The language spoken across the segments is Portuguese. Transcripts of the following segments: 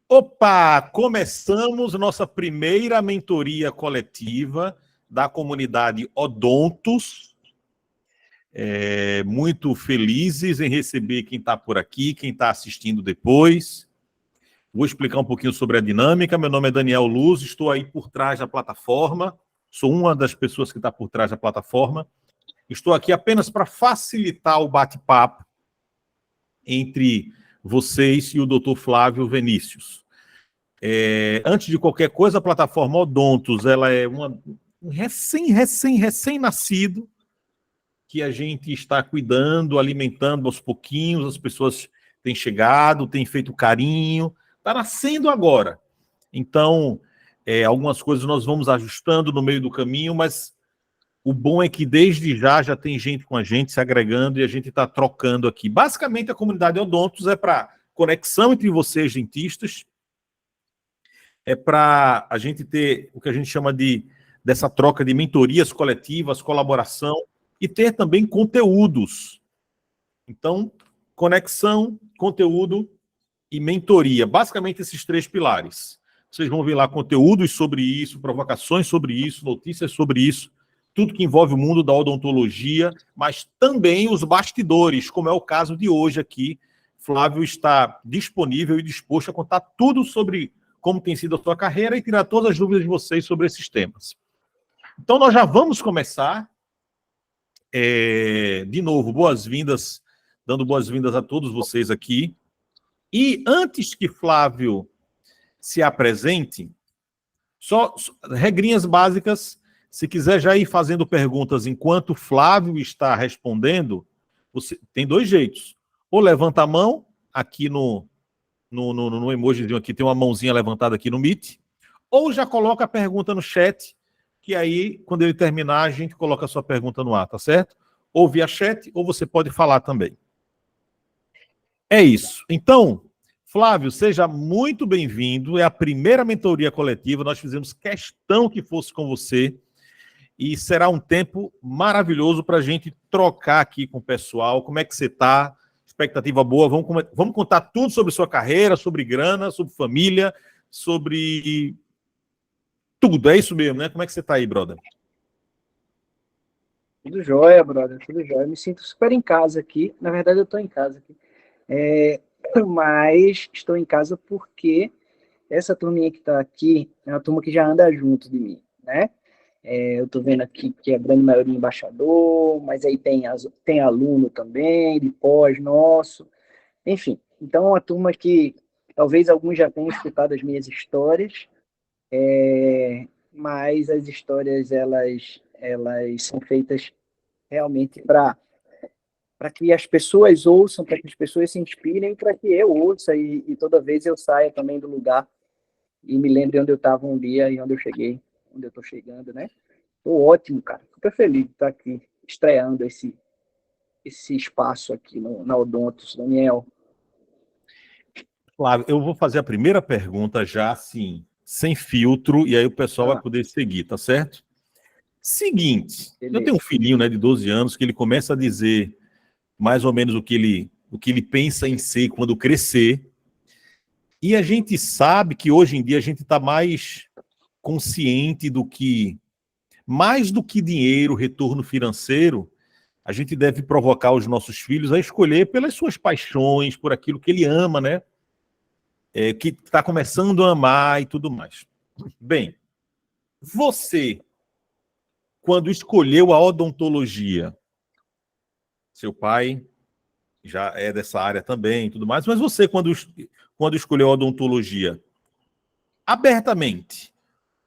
Opa! Começamos nossa primeira mentoria coletiva da comunidade Odontos. Muito felizes em receber quem está por aqui, quem está assistindo depois. Vou explicar um pouquinho sobre a dinâmica. Meu nome é Daniel Luz, estou aí por trás da plataforma. Sou uma das pessoas que está por trás da plataforma. Estou aqui apenas para facilitar o bate-papo entre vocês e o Dr. Flávio Vinícius. Antes de qualquer coisa, a plataforma Odontos, ela é um recém-nascido que a gente está cuidando, alimentando aos pouquinhos, as pessoas têm chegado, têm feito carinho, está nascendo agora. Então, algumas coisas nós vamos ajustando no meio do caminho, mas o bom é que desde já tem gente com a gente se agregando e a gente está trocando aqui. Basicamente, a comunidade Odontos é para conexão entre vocês, dentistas, é para a gente ter o que a gente chama dessa troca de mentorias coletivas, colaboração, e ter também conteúdos. Então, conexão, conteúdo e mentoria. Basicamente, esses três pilares. Vocês vão ver lá conteúdos sobre isso, provocações sobre isso, notícias sobre isso, tudo que envolve o mundo da odontologia, mas também os bastidores, como é o caso de hoje aqui. Flávio está disponível e disposto a contar tudo sobre como tem sido a sua carreira e tirar todas as dúvidas de vocês sobre esses temas. Então, nós já vamos começar. De novo, boas-vindas, dando boas-vindas a todos vocês aqui. E antes que Flávio se apresente, só regrinhas básicas. Se quiser já ir fazendo perguntas enquanto Flávio está respondendo, você tem dois jeitos. Ou levanta a mão, aqui no emojizinho aqui, tem uma mãozinha levantada aqui no Meet, ou já coloca a pergunta no chat, que aí, quando ele terminar, a gente coloca a sua pergunta no ar, tá certo? Ou via chat, ou você pode falar também. É isso. Então, Flávio, seja muito bem-vindo. É a primeira mentoria coletiva, nós fizemos questão que fosse com você, e será um tempo maravilhoso para a gente trocar aqui com o pessoal. Como é que você está? Expectativa boa. Vamos contar tudo sobre sua carreira, sobre grana, sobre família, sobre tudo. É isso mesmo, né? Como é que você está aí, brother? Tudo jóia, brother. Tudo jóia. Eu me sinto super em casa aqui. Na verdade, eu estou em casa aqui. Mas estou em casa porque essa turminha que está aqui é uma turma que já anda junto de mim, né? Eu estou vendo aqui que a grande maioria é embaixador, mas aí tem aluno também, de pós nosso, enfim. Então, é uma turma que talvez alguns já tenham escutado as minhas histórias, mas as histórias, elas são feitas realmente para que as pessoas ouçam, para que as pessoas se inspirem, para que eu ouça e toda vez eu saia também do lugar e me lembre onde eu estava um dia e onde eu cheguei, onde eu estou chegando, né? Tô ótimo, cara. Super feliz de estar aqui, estreando esse espaço aqui na Odontos, Daniel. Flávio, eu vou fazer a primeira pergunta já, assim, sem filtro, e aí o pessoal vai poder seguir, tá certo? Seguinte, eu tenho um filhinho, né, de 12 anos, que ele começa a dizer mais ou menos o que ele pensa em ser quando crescer, e a gente sabe que hoje em dia a gente está mais consciente mais do que dinheiro, retorno financeiro, a gente deve provocar os nossos filhos a escolher pelas suas paixões, por aquilo que ele ama, né? Que está começando a amar e tudo mais. Bem, você, quando escolheu a odontologia, seu pai já é dessa área também e tudo mais, mas você, quando escolheu a odontologia, abertamente,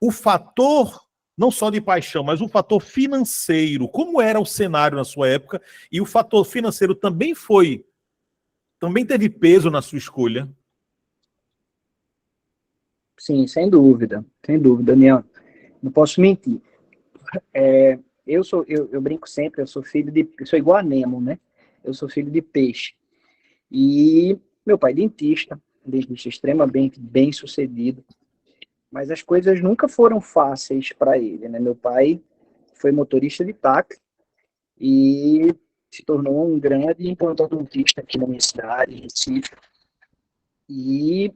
o fator, não só de paixão, mas o fator financeiro, como era o cenário na sua época, e o fator financeiro também teve peso na sua escolha? Sim, sem dúvida, Daniel. Não posso mentir. Eu brinco sempre, eu sou igual a Nemo, né? Eu sou filho de peixe. E meu pai dentista extremamente bem sucedido, mas as coisas nunca foram fáceis para ele, né? Meu pai foi motorista de táxi e se tornou um grande implantodontista aqui na minha cidade, em Recife. E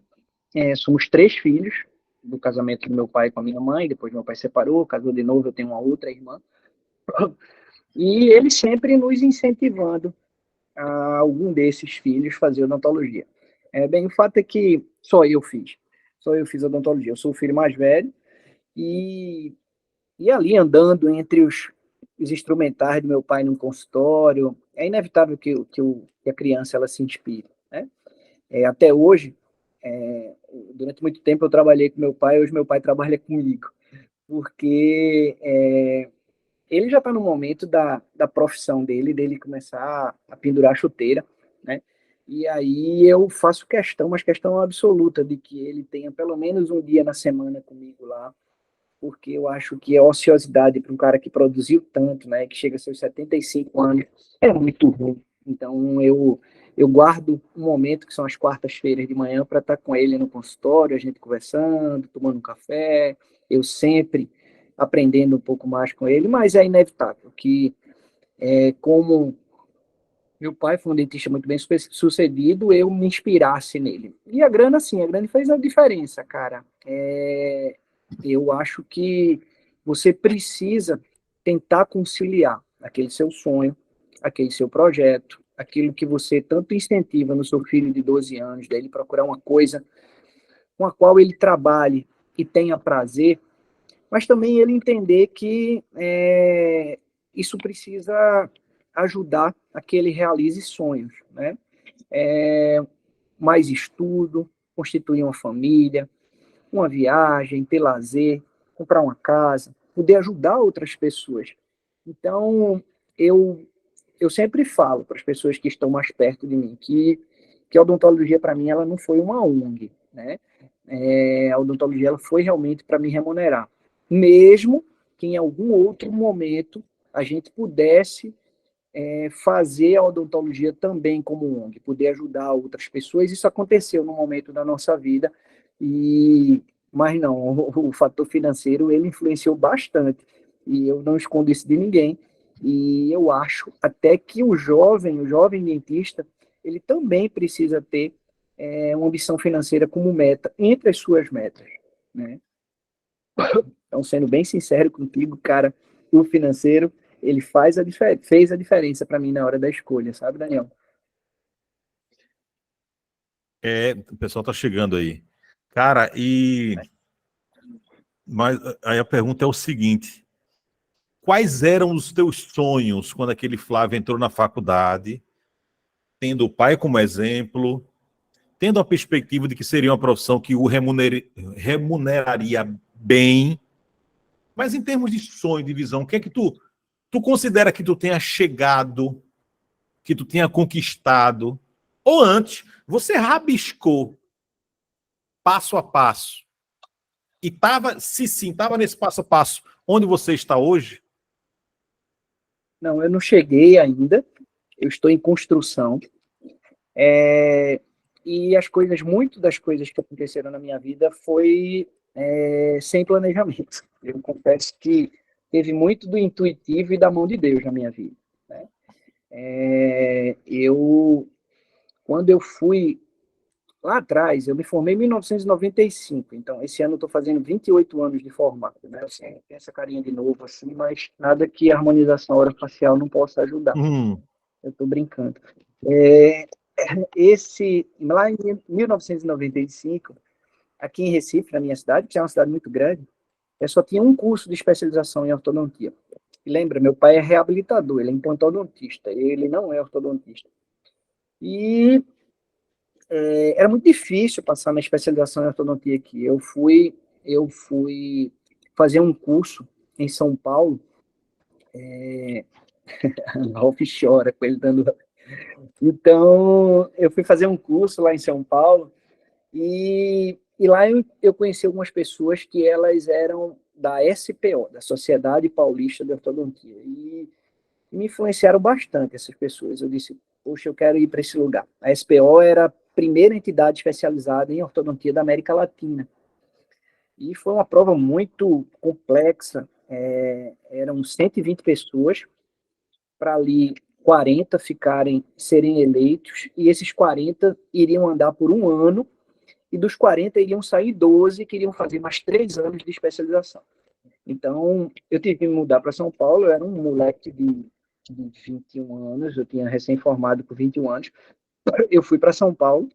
somos 3 filhos do casamento do meu pai com a minha mãe, depois meu pai separou, casou de novo, eu tenho uma outra irmã. E ele sempre nos incentivando a algum desses filhos fazer odontologia. Bem, o fato é que só eu fiz odontologia. Eu sou o filho mais velho e ali andando entre os instrumentais do meu pai no consultório, é inevitável que a criança ela se inspire, né? Até hoje, durante muito tempo eu trabalhei com meu pai, hoje meu pai trabalha comigo, porque ele já está no momento da profissão dele começar a pendurar a chuteira, né? E aí eu faço questão, mas questão absoluta, de que ele tenha pelo menos um dia na semana comigo lá, porque eu acho que a ociosidade para um cara que produziu tanto, né, que chega a seus 75 anos, é muito ruim. Então eu guardo um momento, que são as quartas-feiras de manhã, para estar com ele no consultório, a gente conversando, tomando um café, eu sempre aprendendo um pouco mais com ele, mas é inevitável que, como meu pai foi um dentista muito bem sucedido, eu me inspirasse nele. E a grana, sim, a grana fez a diferença, cara. Eu acho que você precisa tentar conciliar aquele seu sonho, aquele seu projeto, aquilo que você tanto incentiva no seu filho de 12 anos, dele procurar uma coisa com a qual ele trabalhe e tenha prazer, mas também ele entender que isso precisa ajudar a que ele realize sonhos, né? Mais estudo, constituir uma família, uma viagem, ter lazer, comprar uma casa, poder ajudar outras pessoas. Então, eu sempre falo para as pessoas que estão mais perto de mim que a odontologia, para mim, ela não foi uma ONG, né? A odontologia ela foi realmente para me remunerar. Mesmo que em algum outro momento a gente pudesse fazer a odontologia também como ONG, poder ajudar outras pessoas. Isso aconteceu no momento da nossa vida, mas não, o fator financeiro ele influenciou bastante, e eu não escondo isso de ninguém, e eu acho até que o jovem dentista, ele também precisa ter uma ambição financeira como meta, entre as suas metas, né? Então, sendo bem sincero contigo, cara, o financeiro, ele fez a diferença para mim na hora da escolha, sabe, Daniel? O pessoal tá chegando aí. Cara, mas aí a pergunta é o seguinte: quais eram os teus sonhos quando aquele Flávio entrou na faculdade, tendo o pai como exemplo, tendo a perspectiva de que seria uma profissão que o remuneraria bem, mas em termos de sonho, de visão, o que é que tu considera que tu tenha chegado, que tu tenha conquistado, ou antes, você rabiscou passo a passo e estava nesse passo a passo onde você está hoje? Não, eu não cheguei ainda, eu estou em construção, e muito das coisas que aconteceram na minha vida foi sem planejamento. Eu confesso que teve muito do intuitivo e da mão de Deus na minha vida, né? Quando eu fui lá atrás, eu me formei em 1995, então esse ano eu estou fazendo 28 anos de formado, né? Assim, tem essa carinha de novo, assim, mas nada que a harmonização orofacial não possa ajudar. Eu estou brincando. Lá em 1995, aqui em Recife, na minha cidade, que é uma cidade muito grande, eu só tinha um curso de especialização em ortodontia. E lembra, meu pai é reabilitador, ele é implantodonista, ele não é ortodontista. E era muito difícil passar na especialização em ortodontia aqui. Eu fui fazer um curso em São Paulo. Ralf chora com ele dando. Então, eu fui fazer um curso lá em São Paulo e lá eu conheci algumas pessoas que elas eram da SPO, da Sociedade Paulista de Ortodontia, e me influenciaram bastante essas pessoas. Eu disse, poxa, eu quero ir para esse lugar. A SPO era a primeira entidade especializada em ortodontia da América Latina. E foi uma prova muito complexa. Eram 120 pessoas, para ali 40 serem eleitos, e esses 40 iriam andar por um ano e dos 40 iriam sair 12 que iriam fazer mais 3 anos de especialização. Então, eu tive que me mudar para São Paulo, eu era um moleque de 21 anos, eu tinha recém-formado com 21 anos, eu fui para São Paulo,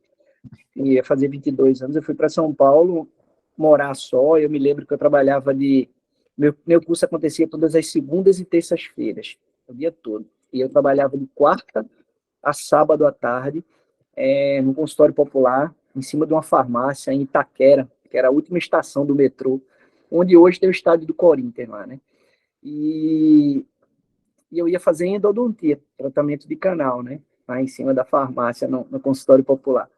ia fazer 22 anos, eu fui para São Paulo morar só, eu me lembro que eu trabalhava meu curso acontecia todas as segundas e terças-feiras, o dia todo, e eu trabalhava de quarta a sábado à tarde, no consultório popular, em cima de uma farmácia em Itaquera, que era a última estação do metrô, onde hoje tem o estádio do Corinthians lá, né? E eu ia fazer endodontia, tratamento de canal, né? Lá em cima da farmácia, no consultório popular.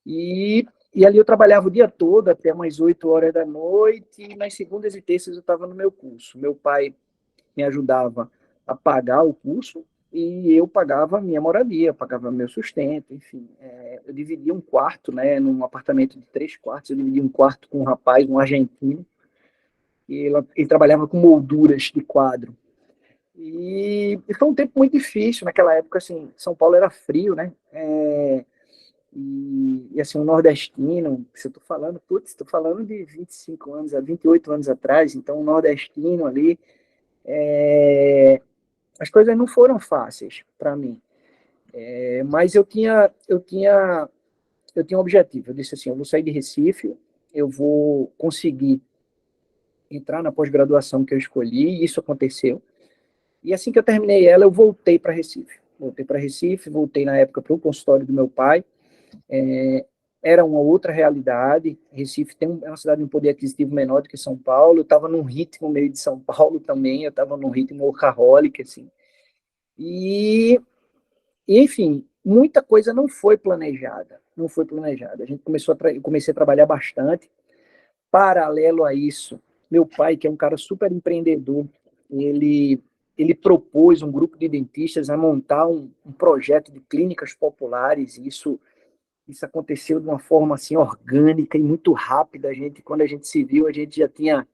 E ali eu trabalhava o dia todo, até umas 8 horas da noite, e nas segundas e terças eu estava no meu curso. Meu pai me ajudava a pagar o curso, e eu pagava a minha moradia, pagava meu sustento, enfim. Eu dividia um quarto, né, num apartamento de 3 quartos, eu dividia um quarto com um rapaz, um argentino, e ele trabalhava com molduras de quadro. E foi um tempo muito difícil naquela época, assim, São Paulo era frio, né? E assim, um nordestino, se eu tô falando, estou falando de 25 anos, 28 anos atrás, então um nordestino ali, as coisas não foram fáceis para mim. Mas eu tinha um objetivo. Eu disse assim, eu vou sair de Recife, eu vou conseguir entrar na pós-graduação que eu escolhi, e isso aconteceu. E assim que eu terminei ela, eu voltei para Recife. Voltei na época para o consultório do meu pai. Era uma outra realidade. Recife é uma cidade de um poder aquisitivo menor do que São Paulo. Eu estava num ritmo meio de São Paulo também. Eu estava num ritmo workaholic, assim. E enfim, muita coisa não foi planejada. Não foi planejada. Eu comecei a trabalhar bastante. Paralelo a isso, meu pai, que é um cara super empreendedor, ele propôs um grupo de dentistas a montar um projeto de clínicas populares. Isso aconteceu de uma forma assim orgânica e muito rápida. Quando a gente se viu, a gente já tinha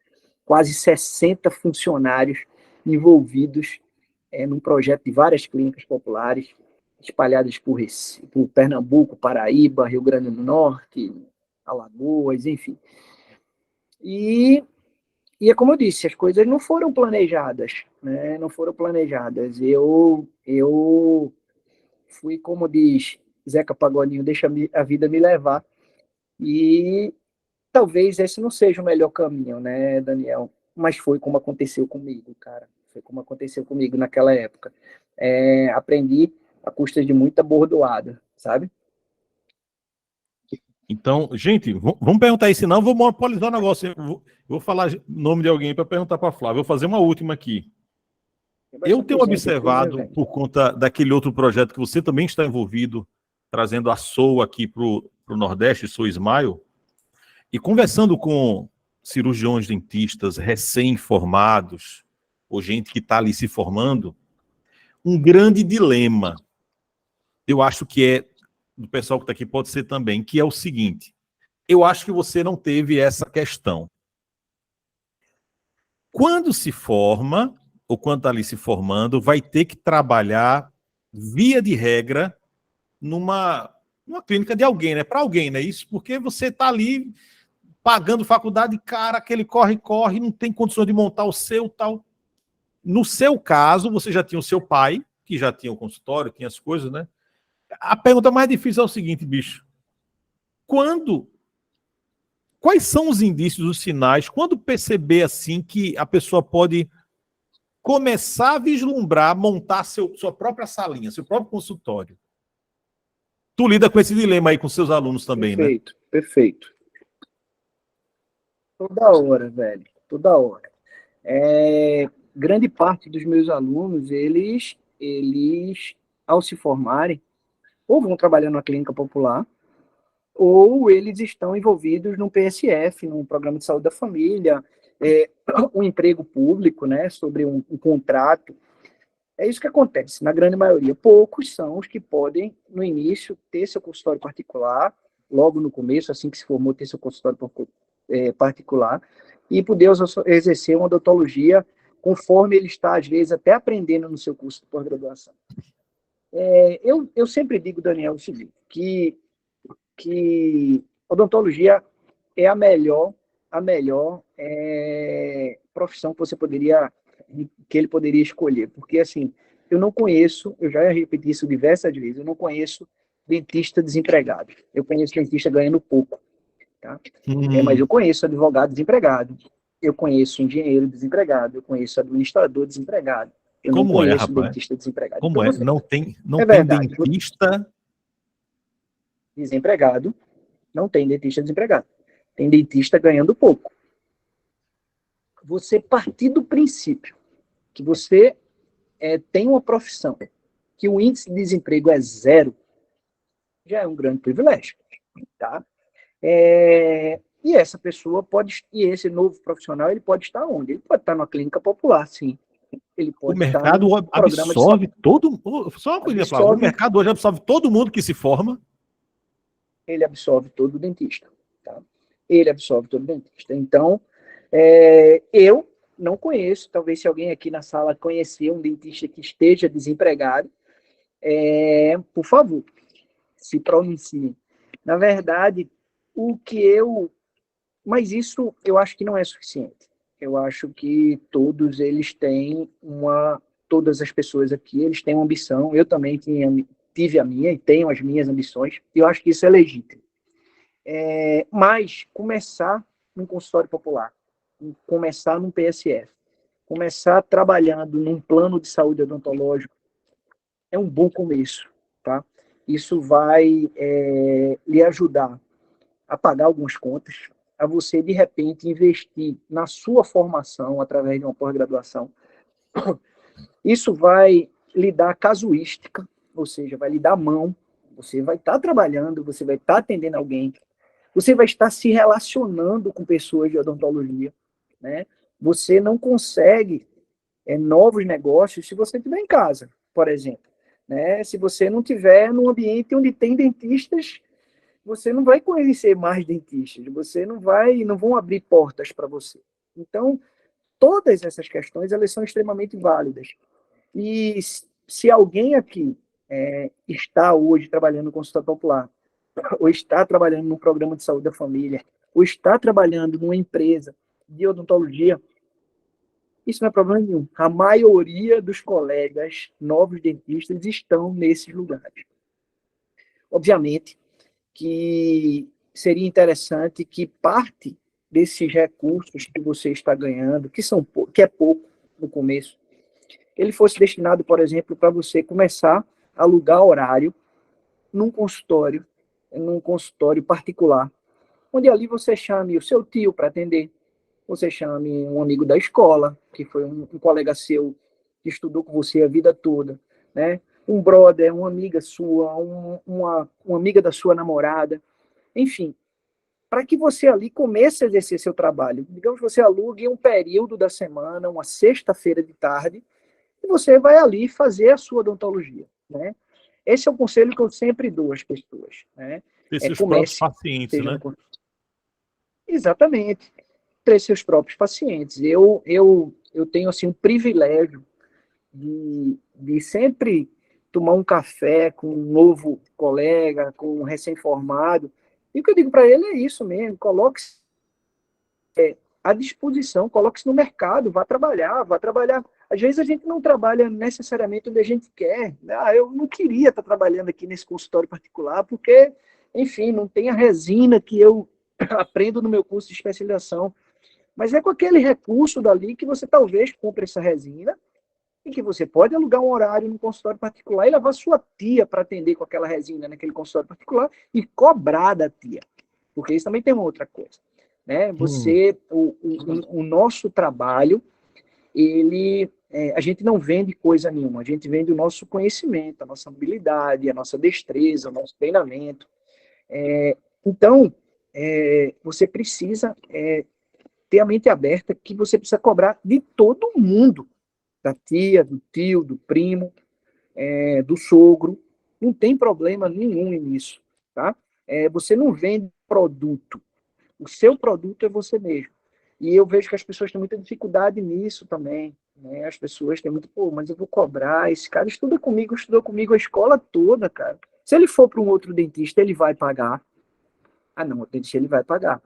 quase 60 funcionários envolvidos num projeto de várias clínicas populares espalhadas por Pernambuco, Paraíba, Rio Grande do Norte, Alagoas, enfim. E é como eu disse, as coisas não foram planejadas, né? Não foram planejadas. Eu fui, como diz Zeca Pagodinho, deixa a vida me levar. E talvez esse não seja o melhor caminho, né, Daniel? Mas foi como aconteceu comigo, cara. Foi como aconteceu comigo naquela época. Aprendi a custa de muita bordoada, sabe? Então, gente, vamos perguntar aí, senão eu vou monopolizar o negócio. Eu vou falar o nome de alguém para perguntar para a Flávia. Vou fazer uma última aqui. Eu tenho observado, aqui, por conta daquele outro projeto que você também está envolvido, trazendo a SOA aqui para o Nordeste, Sou Smile, e conversando com cirurgiões dentistas recém-formados, ou gente que está ali se formando, um grande dilema, eu acho que é, do pessoal que está aqui pode ser também, que é o seguinte: eu acho que você não teve essa questão. Quando se forma, ou quando está ali se formando, vai ter que trabalhar, via de regra, numa clínica de alguém, né? Para alguém, né? Isso porque você está ali pagando faculdade cara, aquele corre-corre, não tem condições de montar o seu tal. No seu caso, você já tinha o seu pai, que já tinha o consultório, tinha as coisas, né? A pergunta mais difícil é o seguinte, bicho. Quais são os indícios, os sinais, quando perceber assim que a pessoa pode começar a vislumbrar, montar sua própria salinha, seu próprio consultório? Tu lida com esse dilema aí com seus alunos também, perfeito, né? Perfeito. Toda hora, velho. Toda hora. Grande parte dos meus alunos, eles, ao se formarem, ou vão trabalhar numa clínica popular, ou eles estão envolvidos no PSF, no Programa de Saúde da Família, um emprego público, né, sobre um contrato. É isso que acontece, na grande maioria. Poucos são os que podem, no início, ter seu consultório particular, logo no começo, assim que se formou, ter seu consultório particular, e poder exercer uma odontologia conforme ele está, às vezes, até aprendendo no seu curso de pós-graduação. Eu sempre digo, Daniel, o seguinte, que Odontologia é a melhor profissão que ele poderia escolher, porque assim, eu não conheço, eu já repeti isso diversas vezes, eu não conheço dentista desempregado. Eu conheço dentista ganhando pouco, tá? Mas eu conheço advogado desempregado, eu conheço engenheiro desempregado, eu conheço administrador desempregado. Eu não Como é, conheço rapaz? dentista desempregado. Como Então, é? Não tem verdade. dentista Desempregado, não tem dentista desempregado. Tem dentista ganhando pouco. Você partir do princípio que você tem uma profissão que o índice de desemprego é zero, já é um grande privilégio, tá? E essa pessoa e esse novo profissional, ele pode estar onde? Ele pode estar numa clínica popular, sim. Ele o pode estar mercado num programa de absorve saúde. todo. Só uma coisa, Flávio. O mercado hoje absorve todo mundo que se forma. Ele absorve todo dentista. Tá? Ele absorve todo dentista. Então, eu não conheço, talvez se alguém aqui na sala conhecer um dentista que esteja desempregado, por favor, se pronuncie. Na verdade, mas isso eu acho que não é suficiente. Eu acho que todas as pessoas aqui, eles têm uma ambição. Eu também tive a minha e tenho as minhas ambições. E eu acho que isso é legítimo. Mas começar num consultório popular, começar num PSF, começar trabalhando num plano de saúde odontológico é um bom começo, tá? Isso vai lhe ajudar a pagar algumas contas, a você, de repente, investir na sua formação através de uma pós-graduação. Isso vai lhe dar casuística, ou seja, vai lhe dar mão, você vai estar trabalhando, você vai estar atendendo alguém, você vai estar se relacionando com pessoas de odontologia, né? Você não consegue novos negócios se você estiver em casa, por exemplo. Né? Se você não estiver num ambiente onde tem dentistas, você não vai conhecer mais dentistas, não vão abrir portas para você. Então, todas essas questões, elas são extremamente válidas. E se alguém aqui está hoje trabalhando no consultório popular, ou está trabalhando num programa de saúde da família, ou está trabalhando numa empresa de odontologia, isso não é problema nenhum. A maioria dos colegas novos dentistas estão nesses lugares. Obviamente que seria interessante que parte desses recursos que você está ganhando, que é pouco no começo, ele fosse destinado, por exemplo, para você começar a alugar horário num consultório particular, onde ali você chame o seu tio para atender, você chame um amigo da escola, que foi um colega seu que estudou com você a vida toda, né? Um brother, uma amiga sua, uma amiga da sua namorada, enfim, para que você ali comece a exercer seu trabalho. Digamos que você alugue um período da semana, uma sexta-feira de tarde, e você vai ali fazer a sua odontologia, né? Esse é o conselho que eu sempre dou às pessoas, né? Ter seus próprios pacientes, né? Exatamente. Ter seus próprios pacientes. Eu tenho assim um privilégio de sempre tomar um café com um novo colega, com um recém-formado. E o que eu digo para ele é isso mesmo: coloque-se à disposição, coloque-se no mercado, vá trabalhar, vá trabalhar. Às vezes a gente não trabalha necessariamente onde a gente quer. Eu não queria estar trabalhando aqui nesse consultório particular, porque, enfim, não tem a resina que eu aprendo no meu curso de especialização. Mas é com aquele recurso dali que você talvez compre essa resina e que você pode alugar um horário no consultório particular e levar sua tia para atender com aquela resina naquele consultório particular e cobrar da tia. Porque isso também tem uma outra coisa. Né? O nosso trabalho, a gente não vende coisa nenhuma, a gente vende o nosso conhecimento, a nossa habilidade, a nossa destreza, o nosso treinamento. Então, você precisa ter a mente aberta que você precisa cobrar de todo mundo, da tia, do tio, do primo, do sogro. Não tem problema nenhum nisso. Tá? Você não vende produto. O seu produto é você mesmo. E eu vejo que as pessoas têm muita dificuldade nisso também. Né? As pessoas têm muito, mas eu vou cobrar. Esse cara estudou comigo a escola toda, cara. Se ele for para um outro dentista, ele vai pagar. Ah, não, o dentista ele vai pagar.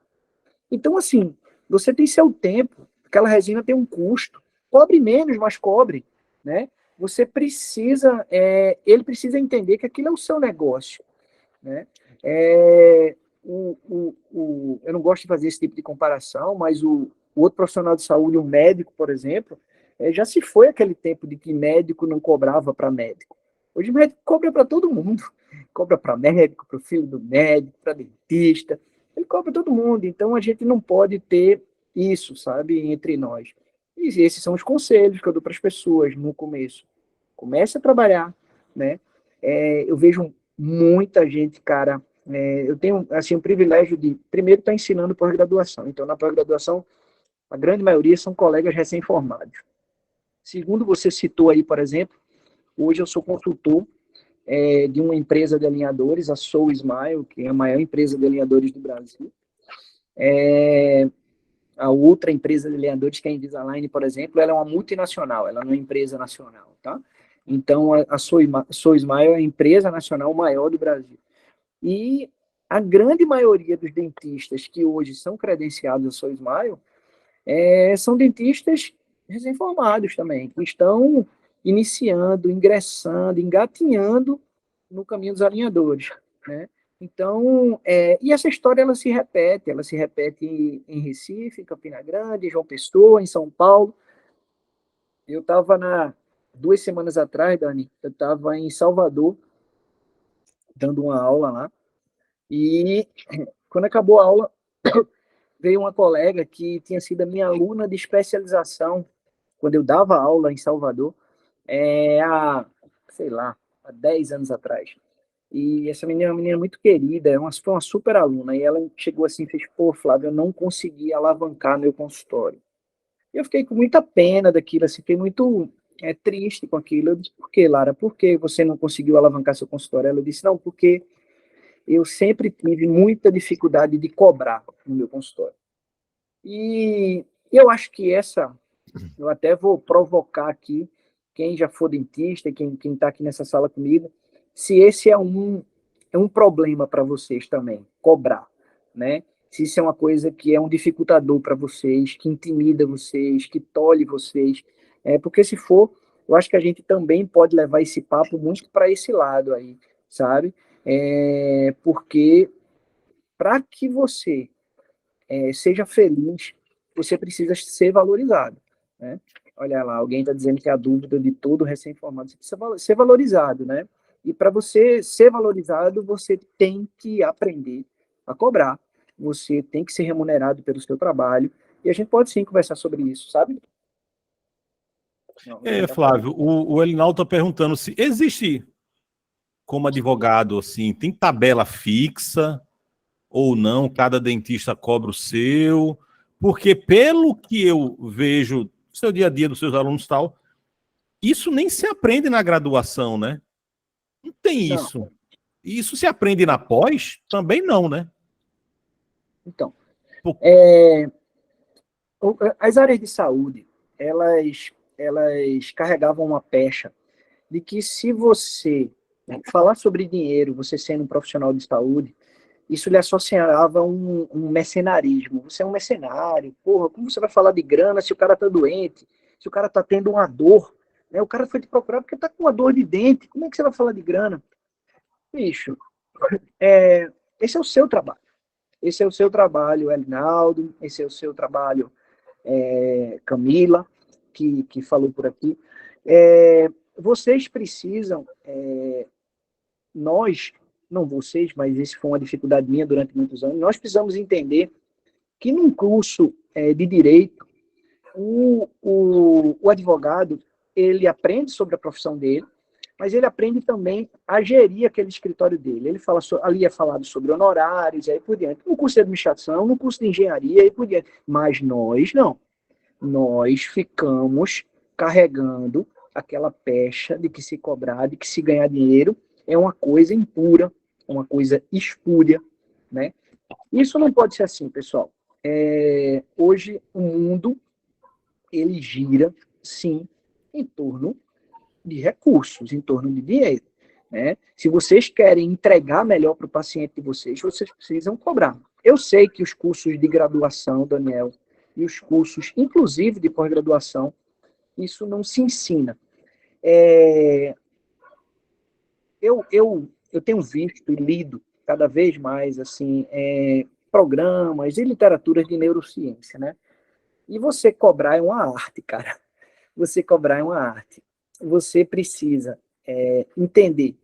Então, assim, você tem seu tempo, aquela resina tem um custo, cobre menos, mas cobre, né? Você precisa, ele precisa entender que aquilo é o seu negócio, né? É, eu não gosto de fazer esse tipo de comparação, mas o outro profissional de saúde, um médico, por exemplo, já se foi aquele tempo de que médico não cobrava para médico. Hoje médico cobra para todo mundo. Cobra para médico, para o filho do médico, para dentista. Ele cobra todo mundo. Então a gente não pode ter isso, sabe, entre nós. E esses são os conselhos que eu dou para as pessoas no começo. Comece a trabalhar, né? Eu vejo muita gente, cara. Eu tenho assim o privilégio de primeiro estar ensinando pós-graduação. Então na pós-graduação a grande maioria são colegas recém-formados. Segundo, você citou aí, por exemplo, hoje eu sou consultor de uma empresa de alinhadores, a Soul Smile, que é a maior empresa de alinhadores do Brasil. A outra empresa de alinhadores, que é a Invisalign, por exemplo, ela é uma multinacional, ela não é empresa nacional, tá? Então, a Soul Smile é a empresa nacional maior do Brasil. E a grande maioria dos dentistas que hoje são credenciados a Soul Smile são dentistas recém-formados também, que estão iniciando, ingressando, engatinhando no caminho dos alinhadores, né? Então, e essa história ela se repete em Recife, em Campina Grande, em João Pessoa, em São Paulo. Eu estava 2 semanas atrás, Dani, eu estava em Salvador, dando uma aula lá, e quando acabou a aula, veio uma colega que tinha sido a minha aluna de especialização quando eu dava aula em Salvador, há, sei lá, há 10 anos atrás. E essa menina é uma menina muito querida, foi uma super aluna, e ela chegou assim e fez, pô, Flávio, eu não consegui alavancar meu consultório. E eu fiquei com muita pena daquilo, assim, fiquei muito triste com aquilo. Eu disse, por que, Lara? Por que você não conseguiu alavancar seu consultório? Ela disse, não, porque eu sempre tive muita dificuldade de cobrar no meu consultório. E eu acho que eu até vou provocar aqui, quem já for dentista, quem está aqui nessa sala comigo, se esse é um problema para vocês também, cobrar, né? Se isso é uma coisa que é um dificultador para vocês, que intimida vocês, que tolhe vocês, porque se for, eu acho que a gente também pode levar esse papo muito para esse lado aí, sabe? Porque para que você seja feliz, você precisa ser valorizado, né? Olha lá, alguém está dizendo que é a dúvida de todo recém-formado, você precisa ser valorizado, né? E para você ser valorizado, você tem que aprender a cobrar, você tem que ser remunerado pelo seu trabalho, e a gente pode sim conversar sobre isso, sabe? Não, tá Flávio, o Elinaldo está perguntando se existe, como advogado, assim, tem tabela fixa ou não, cada dentista cobra o seu, porque pelo que eu vejo no seu dia a dia dos seus alunos e tal, isso nem se aprende na graduação, né? Não tem Não, isso. E isso se aprende na pós? Também não, né? então, Por- as áreas de saúde, elas carregavam uma pecha de que se você falar sobre dinheiro, você sendo um profissional de saúde, isso lhe associava um mercenarismo. Você é um mercenário, porra, como você vai falar de grana se o cara tá doente, se o cara tá tendo uma dor, né? O cara foi te procurar porque tá com uma dor de dente, como é que você vai falar de grana? Bicho, esse é o seu trabalho. Esse é o seu trabalho, Elinaldo, esse é o seu trabalho, Camila, que falou por aqui. Vocês precisam, nós, não vocês, mas isso foi uma dificuldade minha durante muitos anos, nós precisamos entender que num curso de direito, o advogado, ele aprende sobre a profissão dele, mas ele aprende também a gerir aquele escritório dele. Ele fala ali é falado sobre honorários e aí por diante. No curso de administração, no curso de engenharia e aí por diante. Mas nós não. Nós ficamos carregando aquela pecha de que se cobrar, de que se ganhar dinheiro é uma coisa impura, uma coisa espúria, né? Isso não pode ser assim, pessoal. Hoje o mundo ele gira, sim, em torno de recursos, em torno de dinheiro. né? Se vocês querem entregar melhor para o paciente de vocês, vocês precisam cobrar. Eu sei que os cursos de graduação, Daniel, e os cursos, inclusive de pós-graduação, isso não se ensina. Eu tenho visto e lido cada vez mais assim, programas e literaturas de neurociência, né? E você cobrar é uma arte, cara. Você cobrar é uma arte. Você precisa entender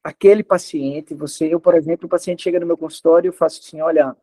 aquele paciente, eu, por exemplo, o paciente chega no meu consultório e eu faço assim, olha,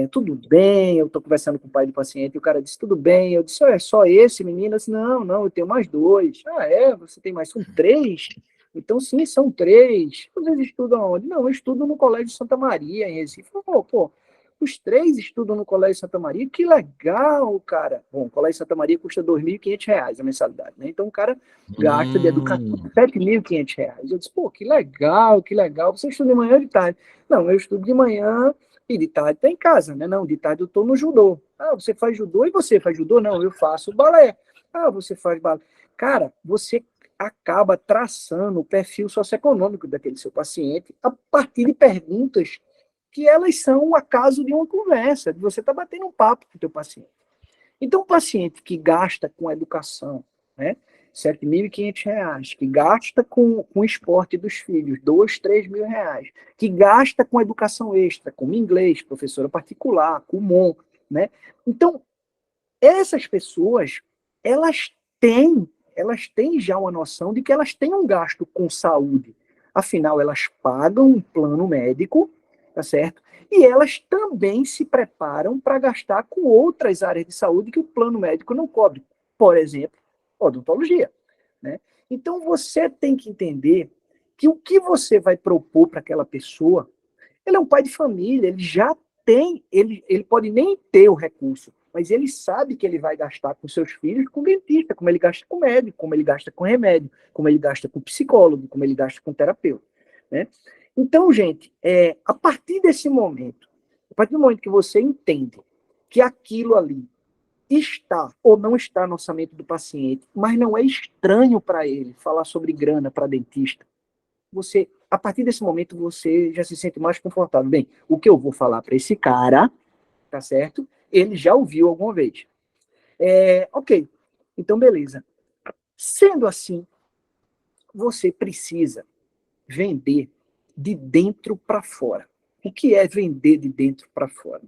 tudo bem, eu estou conversando com o pai do paciente, e o cara disse, tudo bem, eu disse, é só esse menino? Eu disse, não, eu tenho mais 2. Ah, você tem mais, são 3? Então, sim, são 3. Vocês estudam onde? Não, eu estudo no Colégio Santa Maria, em Recife. Pô, os 3 estudam no Colégio Santa Maria, que legal, cara. Bom, o Colégio Santa Maria custa R$ 2.500 a mensalidade, né? Então o cara gasta de educação R$ 7.500. Eu disse, pô, que legal. Você estuda de manhã ou de tarde? Não, eu estudo de manhã e de tarde tá em casa, né? Não, de tarde eu tô no judô. Ah, você faz judô e você faz judô? Não, eu faço balé. Ah, você faz balé. Cara, você acaba traçando o perfil socioeconômico daquele seu paciente a partir de perguntas que elas são o acaso de uma conversa, de você estar batendo um papo com o teu paciente. Então, o paciente que gasta com educação, né, R$ 7.500, que gasta com o esporte dos filhos, R$ 2.000, R$ 3.000, que gasta com educação extra, como inglês, professora particular, Kumon, né? Então, essas pessoas, elas têm já uma noção de que elas têm um gasto com saúde. Afinal, elas pagam um plano médico, tá certo? E elas também se preparam para gastar com outras áreas de saúde que o plano médico não cobre. Por exemplo, odontologia, né? Então, você tem que entender que o que você vai propor para aquela pessoa, ele é um pai de família, ele já tem, ele pode nem ter o recurso, mas ele sabe que ele vai gastar com seus filhos com dentista, como ele gasta com médico, como ele gasta com remédio, como ele gasta com psicólogo, como ele gasta com terapeuta, né? Então, gente, a partir desse momento, a partir do momento que você entende que aquilo ali está ou não está no orçamento do paciente, mas não é estranho para ele falar sobre grana para dentista, a partir desse momento, você já se sente mais confortável. Bem, o que eu vou falar para esse cara, tá certo? Ele já ouviu alguma vez. Ok, então beleza. Sendo assim, você precisa vender de dentro para fora. O que é vender de dentro para fora?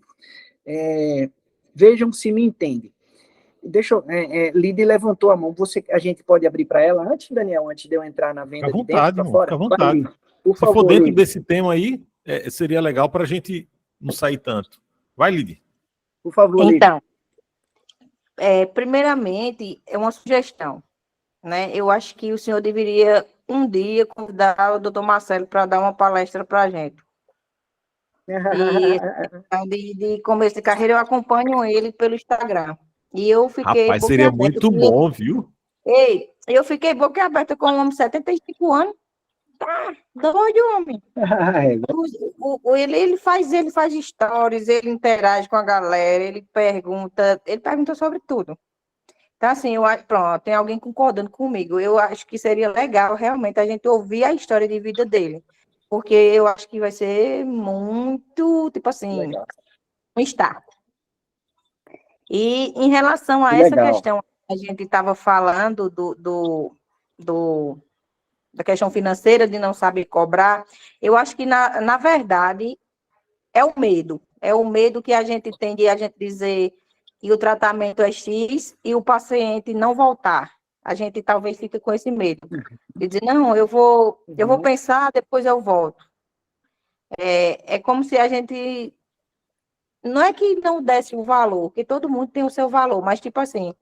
Vejam se me entendem. Deixa eu. Lidy levantou a mão. A gente pode abrir para ela antes, Daniel, antes de eu entrar na venda de dentro para fora? Fica à vontade. Vai, por Se favor, for dentro Lidy. desse tema aí, seria legal para a gente não sair tanto. Vai, Lidy. Por favor, Lidy. Então, primeiramente, é uma sugestão, né? Eu acho que o senhor deveria, um dia, convidar o doutor Marcelo para dar uma palestra para a gente. E de começo de carreira, eu acompanho ele pelo Instagram. E eu fiquei... Rapaz, seria muito bom, viu? Ei, eu fiquei boquiaberta com um homem de 75 anos. Tá doido, homem. Ele faz stories, ele interage com a galera, ele pergunta sobre tudo. Então, assim, pronto, tem alguém concordando comigo. Eu acho que seria legal, realmente, a gente ouvir a história de vida dele. Porque eu acho que vai ser muito, tipo assim, Legal. um start. E em relação a Legal. essa questão, a gente estava falando da questão financeira, de não saber cobrar, eu acho que, na verdade, é o medo. É o medo que a gente tem de a gente dizer que o tratamento é X e o paciente não voltar. A gente talvez fique com esse medo. De dizer, não, eu vou pensar, depois eu volto. É como se a gente... Não é que não desse o valor, porque todo mundo tem o seu valor, mas, tipo assim,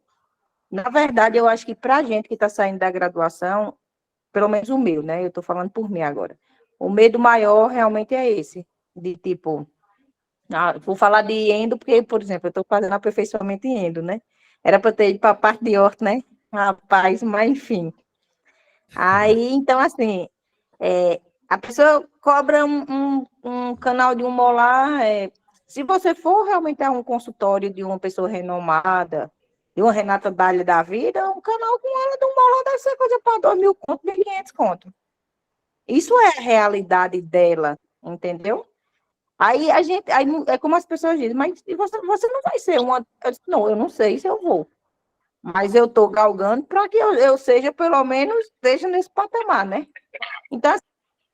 na verdade, eu acho que para a gente que está saindo da graduação, pelo menos o meu, né? Eu estou falando por mim agora. O medo maior realmente é esse, de tipo... vou falar de endo, porque, por exemplo, eu estou fazendo aperfeiçoamento em endo, né? Era para ter ido para a parte de orto, né? Rapaz, mas enfim. Aí, então, assim, a pessoa cobra um canal de um molar. Se você for realmente a um consultório de uma pessoa renomada, de uma Renata Dália da vida, um canal com ela de um molar deve ser coisa para 2.000 conto, 1.500 conto. Isso é a realidade dela, entendeu? Aí é como as pessoas dizem, mas você não vai ser uma. Eu disse, não, eu não sei se eu vou. Mas eu estou galgando para que eu seja, pelo menos, esteja nesse patamar, né? Então, assim,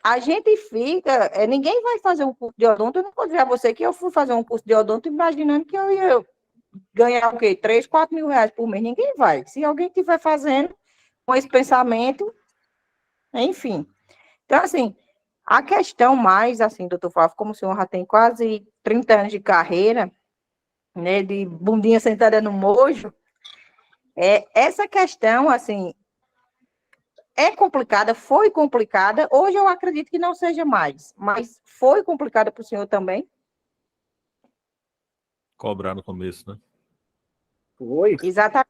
a gente fica. Ninguém vai fazer um curso de odonto. Eu não vou dizer a você que eu fui fazer um curso de odonto imaginando que eu ia ganhar o quê? 3, 4 mil reais por mês. Ninguém vai. Se alguém estiver fazendo com esse pensamento, enfim. Então, assim, a questão mais, assim, doutor Flávio, como o senhor já tem quase 30 anos de carreira, né, de bundinha sentada no mojo, essa questão, assim, é complicada, foi complicada, hoje eu acredito que não seja mais, mas foi complicada para o senhor também? Cobrar no começo, né? Foi, Exatamente.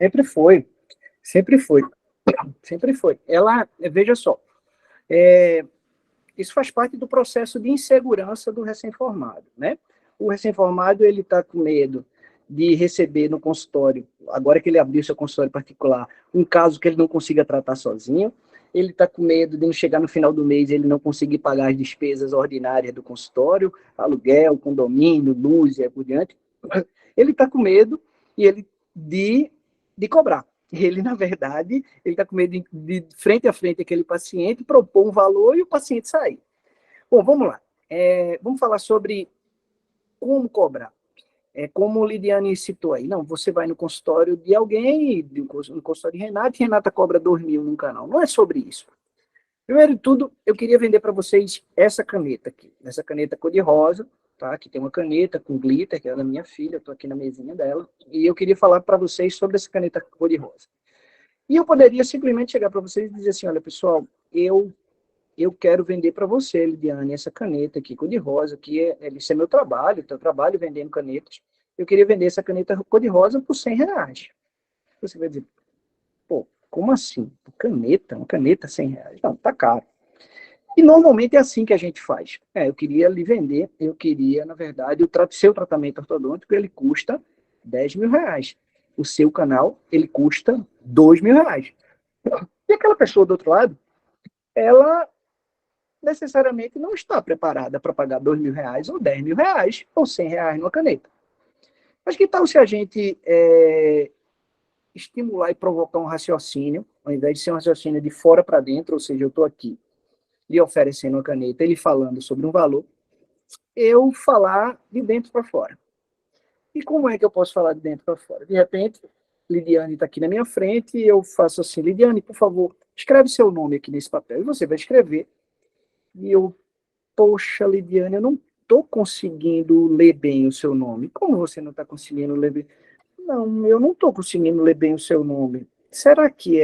sempre foi, sempre foi, sempre foi. Ela, veja só, isso faz parte do processo de insegurança do recém-formado, né? O recém-formado, ele está com medo de receber no consultório, agora que ele abriu seu consultório particular, um caso que ele não consiga tratar sozinho, ele está com medo de não chegar no final do mês e ele não conseguir pagar as despesas ordinárias do consultório, aluguel, condomínio, luz e aí por diante. Ele está com medo e ele de cobrar. Ele, na verdade, ele está com medo de frente a frente aquele paciente, propor um valor e o paciente sair. Bom, vamos lá. Vamos falar sobre como cobrar. Como o Lidiane citou aí, não, você vai no consultório de alguém, no consultório de Renata, e Renata cobra 2 mil num canal. Não é sobre isso. Primeiro de tudo, eu queria vender para vocês essa caneta aqui, essa caneta cor-de-rosa, tá? Aqui tem uma caneta com glitter, que é da minha filha, estou aqui na mesinha dela, e eu queria falar para vocês sobre essa caneta cor-de-rosa. E eu poderia simplesmente chegar para vocês e dizer assim, olha, pessoal, eu quero vender para você, Lidiane, essa caneta aqui cor-de-rosa, que isso é meu trabalho, eu trabalho vendendo canetas. Eu queria vender essa caneta cor-de-rosa por R$100. Você vai dizer, pô, como assim? Uma caneta R$100? Não, tá caro. E normalmente é assim que a gente faz. Eu queria lhe vender, eu queria, na verdade, seu tratamento ortodôntico, ele custa R$10.000. O seu canal, ele custa R$2.000. E aquela pessoa do outro lado, ela necessariamente não está preparada para pagar R$2.000 ou R$10.000 ou R$100 numa caneta. Mas que tal se a gente estimular e provocar um raciocínio, ao invés de ser um raciocínio de fora para dentro, ou seja, eu estou aqui lhe oferecendo uma caneta, ele falando sobre um valor, eu falar de dentro para fora. E como é que eu posso falar de dentro para fora? De repente, Lidiane está aqui na minha frente e eu faço assim, Lidiane, por favor, escreve seu nome aqui nesse papel. E você vai escrever. E eu, poxa, Lidiane, eu não estou conseguindo ler bem o seu nome. Como você não está conseguindo ler bem? Não, eu não estou conseguindo ler bem o seu nome. Será que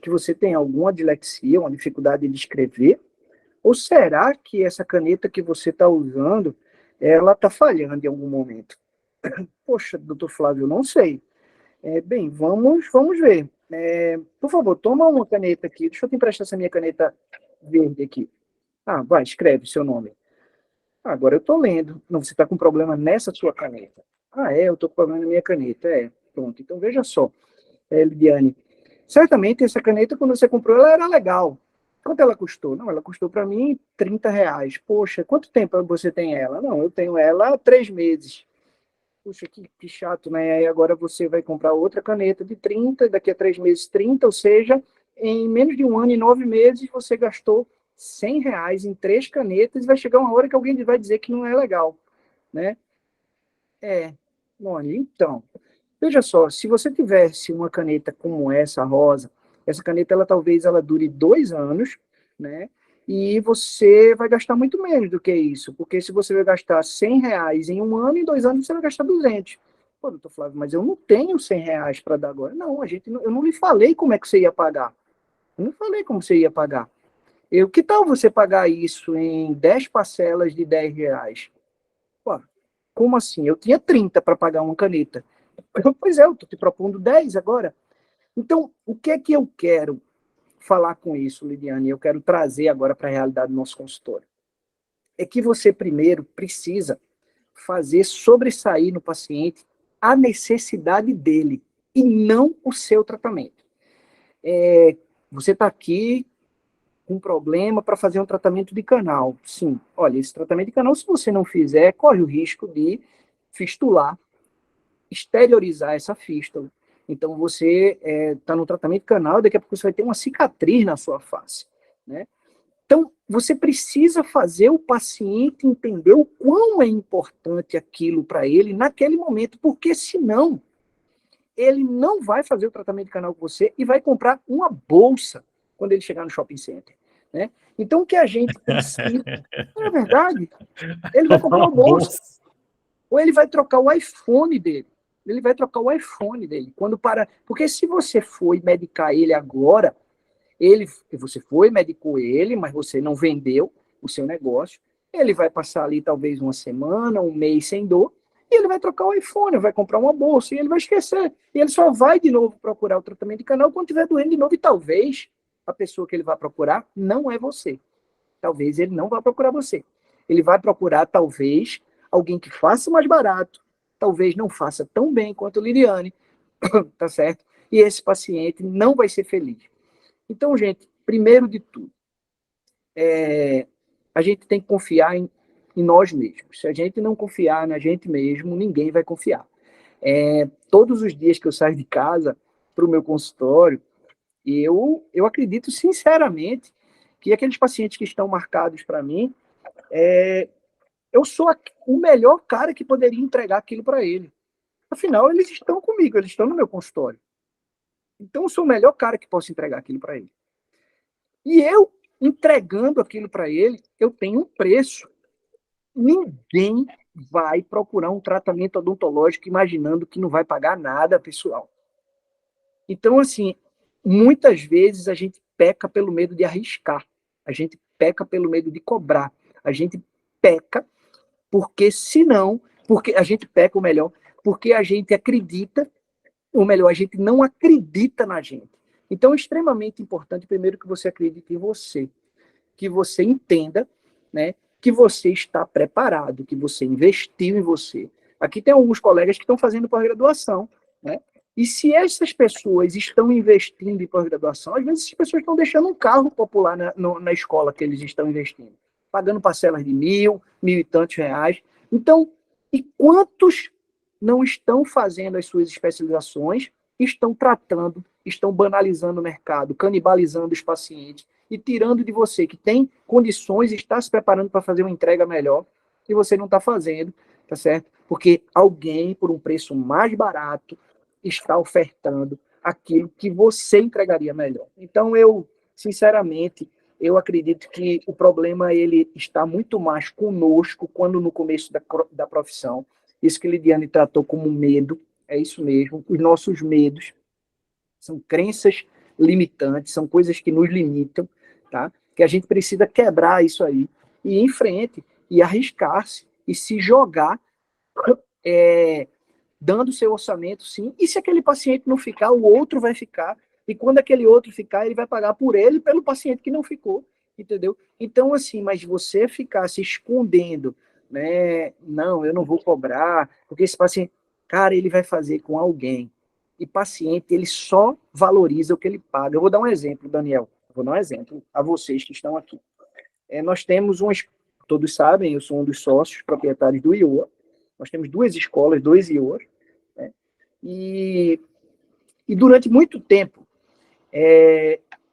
que você tem alguma dislexia, uma dificuldade de escrever? Ou será que essa caneta que você está usando, ela está falhando em algum momento? Poxa, doutor Flávio, eu não sei. Bem, vamos ver. Por favor, toma uma caneta aqui. Deixa eu te emprestar essa minha caneta verde aqui. Ah, vai, escreve seu nome. Agora eu estou lendo. Não, você está com problema nessa sua caneta. Ah, eu estou com problema na minha caneta. Pronto. Então, veja só, Lidiane. Certamente, essa caneta, quando você comprou, ela era legal. Quanto ela custou? Não, ela custou para mim R$30. Poxa, quanto tempo você tem ela? Não, eu tenho ela há 3 meses. Puxa, que chato, né? Aí agora você vai comprar outra caneta de 30, daqui a 3 meses 30, ou seja, em menos de 1 ano e 9 meses você gastou R$100 em 3 canetas e vai chegar uma hora que alguém vai dizer que não é legal, né? Mônica, então, veja só, se você tivesse uma caneta como essa, rosa, essa caneta, talvez ela dure 2 anos, né? E você vai gastar muito menos do que isso, porque se você vai gastar R$100 em 1 ano, em 2 anos você vai gastar 200. Pô, doutor Flávio, mas eu não tenho R$100 para dar agora. Não, eu não lhe falei como é que você ia pagar. Eu não falei como você ia pagar. Que tal você pagar isso em 10 parcelas de R$10? Pô, como assim? Eu tinha 30 para pagar uma caneta. Pois eu estou te propondo 10 agora. Então, o que é que eu quero falar com isso, Lidiane? Eu quero trazer agora para a realidade do nosso consultório. É que você primeiro precisa fazer sobressair no paciente a necessidade dele e não o seu tratamento. Você está aqui com problema para fazer um tratamento de canal. Sim, olha, esse tratamento de canal, se você não fizer, corre o risco de fistular, exteriorizar essa fístula. Então, você está no tratamento de canal, daqui a pouco você vai ter uma cicatriz na sua face, né? Então, você precisa fazer o paciente entender o quão é importante aquilo para ele naquele momento, porque senão ele não vai fazer o tratamento de canal com você e vai comprar uma bolsa quando ele chegar no shopping center, né? Então, o que a gente precisa... Não é verdade? Ele vai comprar uma bolsa. Ou ele vai trocar o iPhone dele. Ele vai trocar o iPhone dele. Quando para... Porque se você for medicar ele agora, você foi, medicou ele, mas você não vendeu o seu negócio, ele vai passar ali talvez uma semana, um mês sem dor, e ele vai trocar o iPhone, vai comprar uma bolsa, e ele vai esquecer. E ele só vai de novo procurar o tratamento de canal quando estiver doendo de novo, e talvez a pessoa que ele vai procurar não é você. Talvez ele não vá procurar você. Ele vai procurar, talvez, alguém que faça mais barato, talvez não faça tão bem quanto a Liliane, tá certo? E esse paciente não vai ser feliz. Então, gente, primeiro de tudo, a gente tem que confiar em nós mesmos. Se a gente não confiar na gente mesmo, ninguém vai confiar. Todos os dias que eu saio de casa para o meu consultório, eu acredito sinceramente que aqueles pacientes que estão marcados para mim, eu sou o melhor cara que poderia entregar aquilo para ele. Afinal, eles estão comigo, eles estão no meu consultório. Então, eu sou o melhor cara que posso entregar aquilo para ele. E eu, entregando aquilo para ele, eu tenho um preço. Ninguém vai procurar um tratamento odontológico imaginando que não vai pagar nada, pessoal. Então, assim, muitas vezes a gente peca pelo medo de arriscar. A gente peca pelo medo de cobrar. A gente peca porque, senão, porque a gente peca, ou melhor, porque a gente acredita, ou melhor, a gente não acredita na gente. Então, é extremamente importante, primeiro, que você acredite em você, que você entenda, né, que você está preparado, que você investiu em você. Aqui tem alguns colegas que estão fazendo pós-graduação, né? E se essas pessoas estão investindo em pós-graduação, às vezes essas pessoas estão deixando um carro popular na escola que eles estão investindo, pagando parcelas de 1.000, 1.000 e tantos reais. Então, e quantos não estão fazendo as suas especializações, estão tratando, estão banalizando o mercado, canibalizando os pacientes e tirando de você que tem condições e está se preparando para fazer uma entrega melhor e você não está fazendo, tá certo? Porque alguém, por um preço mais barato, está ofertando aquilo que você entregaria melhor. Então, sinceramente, eu acredito que o problema ele está muito mais conosco quando no começo da profissão. Isso que Lidiane tratou como medo, é isso mesmo. Os nossos medos são crenças limitantes, são coisas que nos limitam, tá? Que a gente precisa quebrar isso aí e ir em frente e arriscar-se e se jogar dando seu orçamento, sim. E se aquele paciente não ficar, o outro vai ficar. E quando aquele outro ficar, ele vai pagar por ele e pelo paciente que não ficou, entendeu? Então, assim, mas você ficar se escondendo, né? Não, eu não vou cobrar, porque esse paciente, cara, ele vai fazer com alguém. E paciente, ele só valoriza o que ele paga. Eu vou dar um exemplo, Daniel. Eu vou dar um exemplo a vocês que estão aqui. Nós temos todos sabem, eu sou um dos sócios proprietários do IOA. Nós temos 2 escolas, 2 IOAs, né? E durante muito tempo,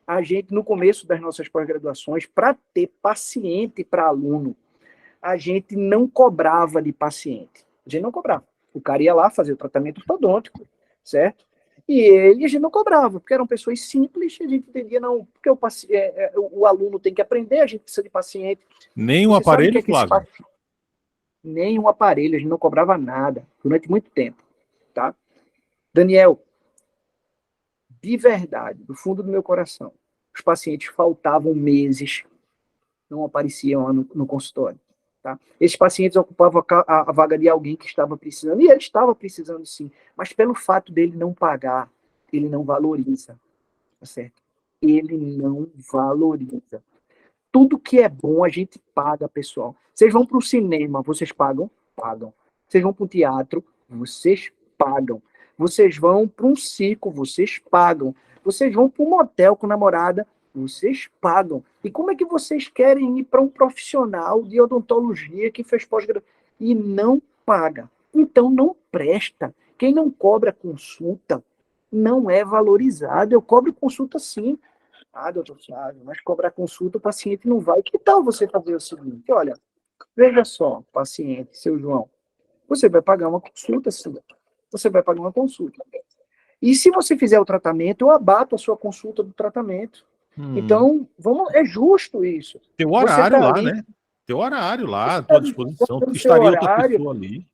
a gente, no começo das nossas pós-graduações, para ter paciente para aluno, a gente não cobrava de paciente. A gente não cobrava. O cara ia lá fazer o tratamento ortodôntico, certo? E a gente não cobrava, porque eram pessoas simples, a gente entendia, não, porque o aluno tem que aprender, a gente precisa de paciente. Nem um aparelho, Flávio? Nem um aparelho, a gente não cobrava nada, durante muito tempo, tá? Daniel, de verdade, do fundo do meu coração, os pacientes faltavam meses, não apareciam lá no consultório, tá? Esses pacientes ocupavam a vaga de alguém que estava precisando, e ele estava precisando sim, mas pelo fato dele não pagar, ele não valoriza, tá certo? Ele não valoriza. Tudo que é bom a gente paga, pessoal. Vocês vão para o cinema, vocês pagam? Pagam. Vocês vão para o teatro? Vocês pagam. Vocês vão para um circo? Vocês pagam. Vocês vão para um motel com namorada? Vocês pagam. E como é que vocês querem ir para um profissional de odontologia que fez pós-graduação e não paga? Então não presta. Quem não cobra consulta não é valorizado. Eu cobro consulta sim. Ah, doutor Flávio, mas cobrar consulta o paciente não vai. Que tal você fazer o seguinte? Olha, veja só, paciente, seu João, você vai pagar uma consulta, sim. Você vai pagar uma consulta. E se você fizer o tratamento, eu abato a sua consulta do tratamento. Então, é justo isso. Tem o Você horário tá lá, ali, né? Tem o horário lá à você tua está disposição. no seu Estaria outra horário, pessoa ali.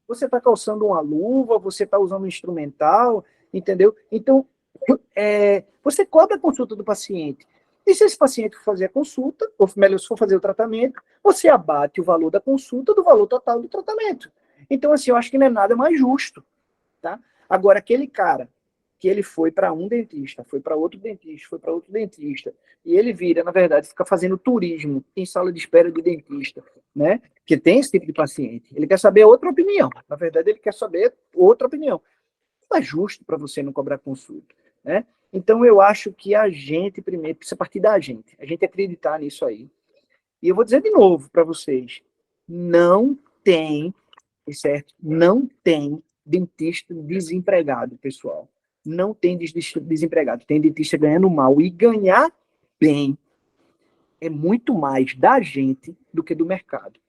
você está calçando uma luva, você está usando um instrumental, entendeu? Então, você cobra a consulta do paciente. E se esse paciente for fazer a consulta, ou melhor, se for fazer o tratamento, você abate o valor da consulta do valor total do tratamento. Então, assim, eu acho que não é nada mais justo, tá? Agora, aquele cara que ele foi para um dentista, foi para outro dentista, foi para outro dentista, e ele vira, na verdade, fica fazendo turismo em sala de espera de dentista, né? Que tem esse tipo de paciente. Ele quer saber outra opinião. Na verdade, ele quer saber outra opinião. Não é justo para você não cobrar consulta, né? Então, eu acho que a gente, primeiro, precisa partir da gente. A gente acreditar nisso aí. E eu vou dizer de novo para vocês, não tem, certo? Não tem dentista desempregado, pessoal. Não tem dentista desempregado. Tem dentista ganhando mal. E ganhar bem é muito mais da gente do que do mercado.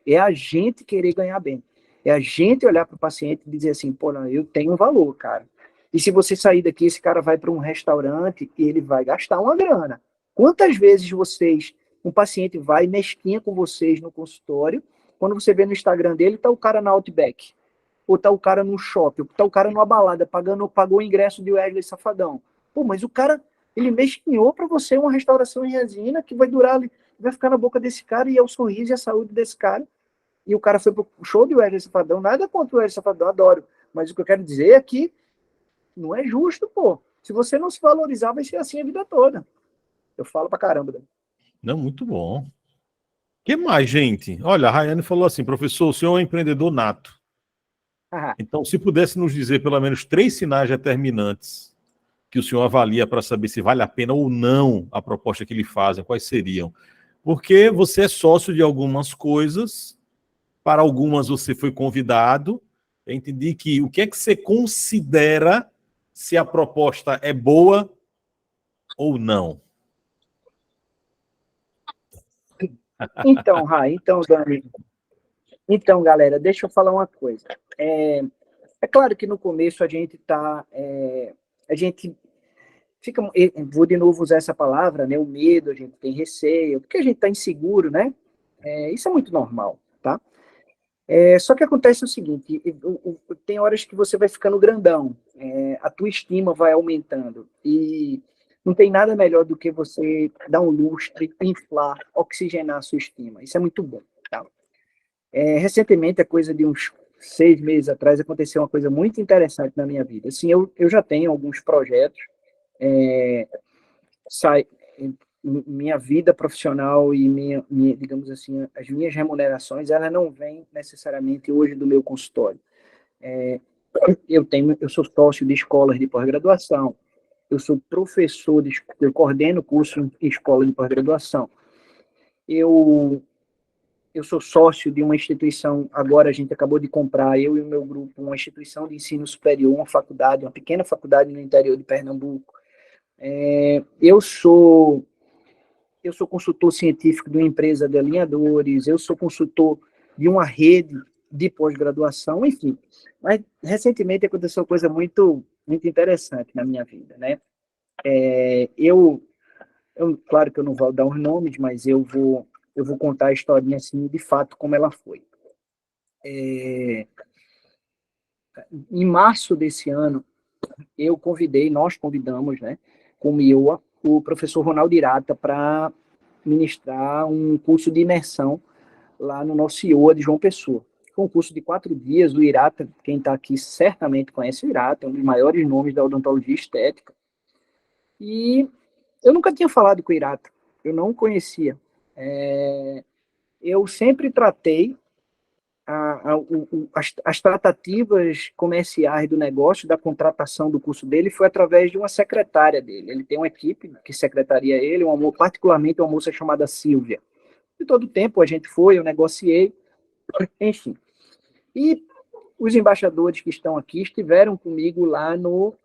É a gente querer ganhar bem. É a gente olhar para o paciente e dizer assim, pô, não, eu tenho um valor, cara. E se você sair daqui, esse cara vai para um restaurante e ele vai gastar uma grana. Quantas vezes um paciente vai mesquinha com vocês no consultório, quando você vê no Instagram dele, tá o cara na Outback, ou tá o cara no shopping, ou tá o cara numa balada, pagou o ingresso de Wesley Safadão. Pô, mas o cara, ele mesquinhou para você uma restauração em resina que vai durar, vai ficar na boca desse cara e é o sorriso e a saúde desse cara. E o cara foi pro show de Wesley Safadão, nada contra o Wesley Safadão, adoro. Mas o que eu quero dizer é que não é justo, pô. Se você não se valorizar, vai ser assim a vida toda. Eu falo pra caramba. Não, muito bom. O que mais, gente? Olha, a Rayane falou assim, professor, o senhor é um empreendedor nato. Então, se pudesse nos dizer pelo menos 3 sinais determinantes que o senhor avalia para saber se vale a pena ou não a proposta que ele faz, quais seriam? Porque você é sócio de algumas coisas, para algumas você foi convidado. Eu entendi que o que é que você considera se a proposta é boa ou não? Então, Rai, então, Dani, então, galera, deixa eu falar uma coisa. É claro que no começo a gente fica, vou de novo usar essa palavra, né? O medo, a gente tem receio, porque a gente está inseguro, né? Isso é muito normal, tá? Só que acontece o seguinte, tem horas que você vai ficando grandão, a tua estima vai aumentando, e não tem nada melhor do que você dar um lustre, inflar, oxigenar a sua estima. Isso é muito bom, tá? Recentemente, a coisa de uns 6 meses atrás, aconteceu uma coisa muito interessante na minha vida. Assim, eu já tenho alguns projetos, é, sai, minha vida profissional e digamos assim, as minhas remunerações, elas não vêm necessariamente hoje do meu consultório. Eu sou sócio de escolas de pós-graduação, eu sou professor, eu coordeno curso em escola de pós-graduação, eu sou sócio de uma instituição, agora a gente acabou de comprar, eu e o meu grupo, uma instituição de ensino superior, uma faculdade, uma pequena faculdade no interior de Pernambuco. Eu sou consultor científico de uma empresa de alinhadores, eu sou consultor de uma rede de pós-graduação, enfim. Mas, recentemente, aconteceu uma coisa muito, muito interessante na minha vida, né? Claro que eu não vou dar os nomes, mas eu vou contar a historinha, assim, de fato, como ela foi. Em março desse ano, nós convidamos, né, como eu, o professor Ronaldo Irata para ministrar um curso de imersão lá no nosso IOA de João Pessoa. Foi um curso de 4 dias. O Irata, quem está aqui certamente conhece o Irata, é um dos maiores nomes da odontologia estética. E eu nunca tinha falado com o Irata, eu não conhecia. Eu sempre tratei as tratativas comerciais do negócio, da contratação do curso dele, foi através de uma secretária dele. Ele tem uma equipe que secretaria ele, particularmente uma moça chamada Silvia. E todo tempo a gente foi, eu negociei, enfim. E os embaixadores que estão aqui estiveram comigo lá no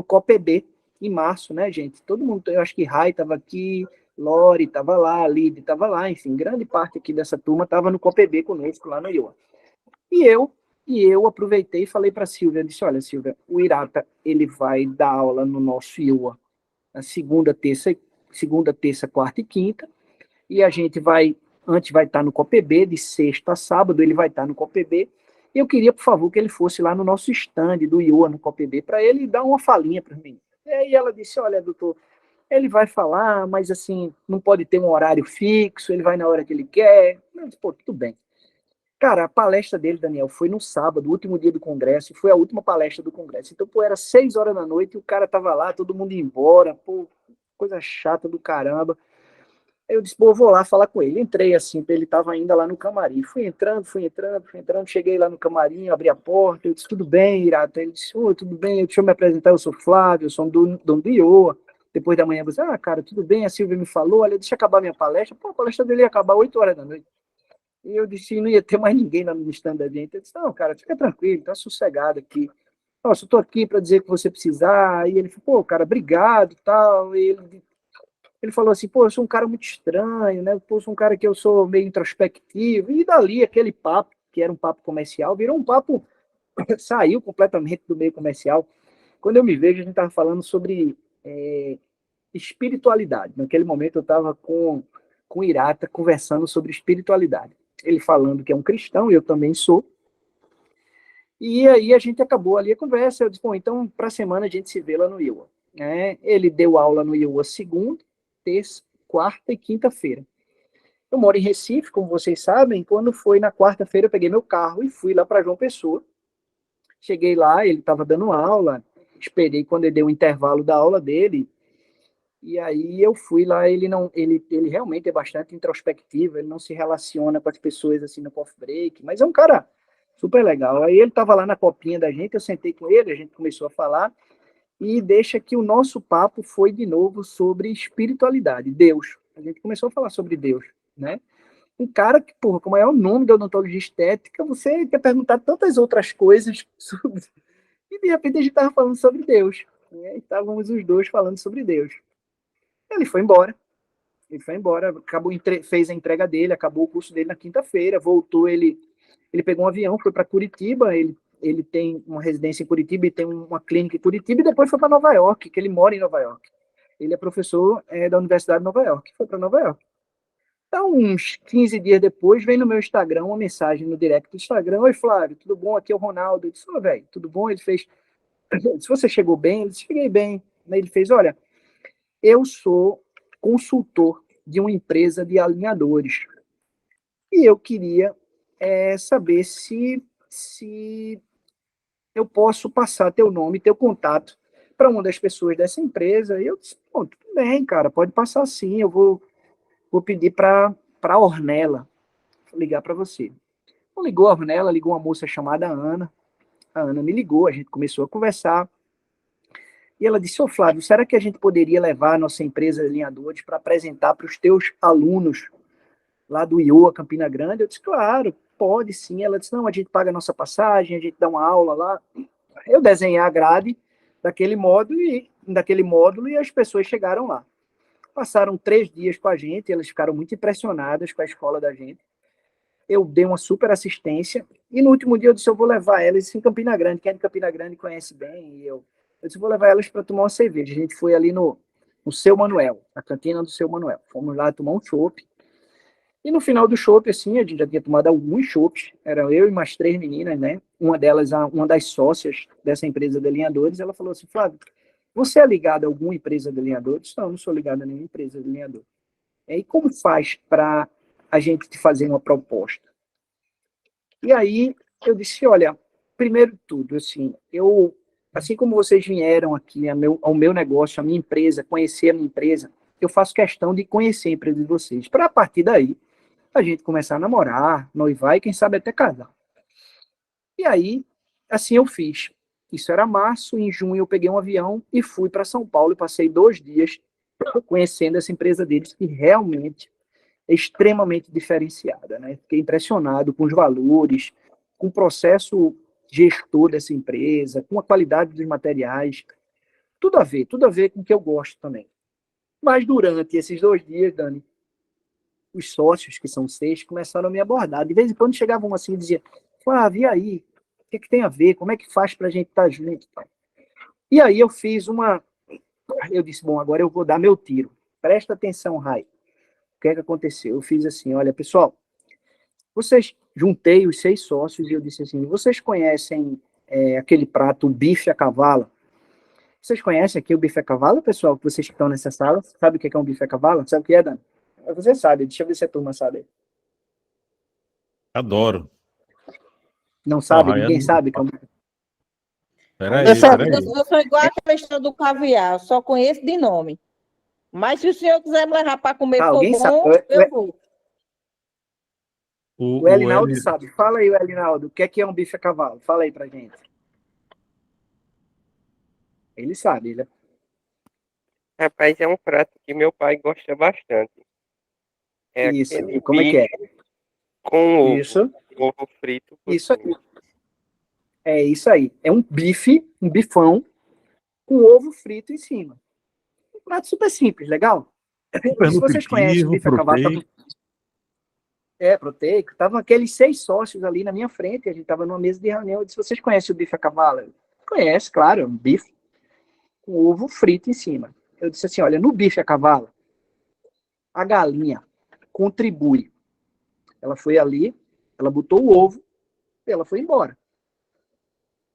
COPEB, em março, né, gente? Todo mundo, eu acho que Rai estava aqui, Lori estava lá, Lid estava lá, enfim, grande parte aqui dessa turma estava no COPEB conosco, lá no IOA. E eu aproveitei e falei para a Silvia, disse, olha, Silvia, o Irata, ele vai dar aula no nosso IOA na segunda, terça, quarta e quinta, e a gente antes vai estar no COPEB, de sexta a sábado, ele vai estar no COPEB. Eu queria, por favor, que ele fosse lá no nosso stand do IOA, no COPEB, para ele dar uma falinha para mim. E aí ela disse, olha, doutor, ele vai falar, mas assim, não pode ter um horário fixo, ele vai na hora que ele quer. Eu disse, pô, tudo bem. Cara, a palestra dele, Daniel, foi no sábado, o último dia do congresso, e foi a última palestra do congresso. Então, pô, era 6 horas da noite, e o cara tava lá, todo mundo ia embora, pô, coisa chata do caramba. Aí eu disse, pô, eu vou lá falar com ele. Entrei assim, ele estava ainda lá no camarim. Fui entrando, cheguei lá no camarim, abri a porta, eu disse, tudo bem, Irata? Ele disse, tudo bem, deixa eu me apresentar, eu sou Flávio, eu sou dono do IOA. Depois da manhã, você, cara, tudo bem, a Silvia me falou, olha, deixa eu acabar minha palestra. Pô, a palestra dele ia acabar 8 horas da noite. E eu disse, não ia ter mais ninguém lá no stand da gente. Eu disse, não, cara, fica tranquilo, tá sossegado aqui. Nossa, eu tô aqui para dizer que você precisar. E ele falou, pô, cara, obrigado e tal. E ele falou assim, pô, eu sou um cara muito estranho, né? Pô, eu sou um cara que eu sou meio introspectivo. E dali, aquele papo, que era um papo comercial, virou um papo, saiu completamente do meio comercial. Quando eu me vejo, a gente estava falando sobre espiritualidade. Naquele momento, eu estava com o Irata conversando sobre espiritualidade. Ele falando que é um cristão, e eu também sou. E aí a gente acabou ali a conversa. Eu disse, bom, então, para a semana a gente se vê lá no IOA. Ele deu aula no IOA segunda, terça, quarta e quinta-feira. Eu moro em Recife, como vocês sabem. Quando foi na quarta-feira, eu peguei meu carro e fui lá para João Pessoa. Cheguei lá, ele estava dando aula, esperei quando ele deu o intervalo da aula dele, e aí eu fui lá. Ele realmente é bastante introspectivo, ele não se relaciona com as pessoas assim no coffee break, mas é um cara super legal. Aí ele estava lá na copinha da gente, eu sentei com ele, a gente começou a falar, e deixa que o nosso papo foi de novo sobre espiritualidade, Deus. A gente começou a falar sobre Deus, né? Um cara que, porra, com o maior nome da odontologia estética, você quer perguntar tantas outras coisas sobre... E de repente a gente estava falando sobre Deus, né? E estávamos os dois falando sobre Deus. Ele foi embora, fez a entrega dele, acabou o curso dele na quinta-feira, voltou, ele pegou um avião, foi para Curitiba, ele tem uma residência em Curitiba e tem uma clínica em Curitiba, e depois foi para Nova York, que ele mora em Nova York. Ele é professor da Universidade de Nova York, foi para Nova York. Então, uns 15 dias depois, vem no meu Instagram uma mensagem no direct do Instagram, oi Flávio, tudo bom? Aqui é o Ronaldo. Eu disse, velho, tudo bom? Ele fez, se você chegou bem? Eu disse, cheguei bem. Ele fez, olha, eu sou consultor de uma empresa de alinhadores. E eu queria saber se eu posso passar teu nome, teu contato para uma das pessoas dessa empresa. E eu disse, pô, tudo bem, cara, pode passar sim, eu vou pedir para a Ornella ligar para você. Então, ligou a Ornella, ligou uma moça chamada Ana. A Ana me ligou, a gente começou a conversar. E ela disse, Flávio, será que a gente poderia levar a nossa empresa de alinhadores para apresentar para os teus alunos lá do IOA Campina Grande? Eu disse, claro, pode sim. Ela disse, não, a gente paga a nossa passagem, a gente dá uma aula lá. Eu desenhei a grade daquele módulo e as pessoas chegaram lá. Passaram 3 dias com a gente, elas ficaram muito impressionadas com a escola da gente. Eu dei uma super assistência, e no último dia eu disse, eu vou levar elas em Campina Grande, quem é de Campina Grande conhece bem, e eu disse, vou levar elas para tomar uma cerveja. A gente foi ali no Seu Manuel, na cantina do Seu Manuel. Fomos lá tomar um chopp, e no final do chopp, assim, a gente já tinha tomado alguns chopps, era eu e mais 3 meninas, né? Uma delas, uma das sócias dessa empresa de alinhadores, ela falou assim, Flávio, você é ligado a alguma empresa de alinhadores? Não, não sou ligado a nenhuma empresa de alinhador. E como faz para a gente te fazer uma proposta? E aí eu disse, olha, primeiro de tudo, assim, assim como vocês vieram aqui ao meu negócio, a minha empresa, conhecer a minha empresa, eu faço questão de conhecer a empresa de vocês, para a partir daí a gente começar a namorar, noivar e quem sabe até casar. E aí, assim eu fiz. Isso era março, em junho eu peguei um avião e fui para São Paulo e passei 2 dias conhecendo essa empresa deles, que realmente é extremamente diferenciada, né? Fiquei impressionado com os valores, com o processo gestor dessa empresa, com a qualidade dos materiais, tudo a ver com o que eu gosto também. Mas durante esses 2 dias, Dani, os sócios, que são 6, começaram a me abordar. De vez em quando chegavam assim e diziam, Flávio, e aí? O que tem a ver? Como é que faz para a gente estar junto? E aí eu fiz uma... Eu disse, bom, agora eu vou dar meu tiro. Presta atenção, Rai. O que é que aconteceu? Eu fiz assim, olha, pessoal, vocês... Juntei os 6 sócios e eu disse assim, vocês conhecem aquele prato bife a cavalo? Vocês conhecem aqui o bife a cavalo, pessoal? Que vocês que estão nessa sala? Sabe o que é um bife a cavalo? Sabe o que é, Dani? Você sabe, deixa eu ver se a turma sabe. Adoro. Não sabe? Raia Ninguém não- sabe? Que é um... Peraí, Eu sou, peraí. eu sou igual a questão do caviar, só conheço de nome. Mas se o senhor quiser me levar para comer for alguém sabe? bom, eu vou. O Elinaldo sabe. Fala aí, Elinaldo, o que é um bife a cavalo? Fala aí pra gente. Ele sabe, ele... Rapaz, é um prato que meu pai gosta bastante. É Isso, aquele como é que é? bife com ovo, Isso, ovo frito por isso cima. aí. É isso aí. É um bife, um bifão, com ovo frito em cima. Um prato super simples, legal? Super Se vocês conhecem o nutritivo, bife a cavalo, proteico. proteico. Estavam aqueles 6 sócios ali na minha frente, a gente estava numa mesa de reunião. Eu disse, vocês conhecem o bife a cavalo? Eu, conhece, claro, é um bife com ovo frito em cima. Eu disse assim, olha, no bife a cavalo, a galinha contribui. Ela foi ali, ela botou o ovo, e ela foi embora.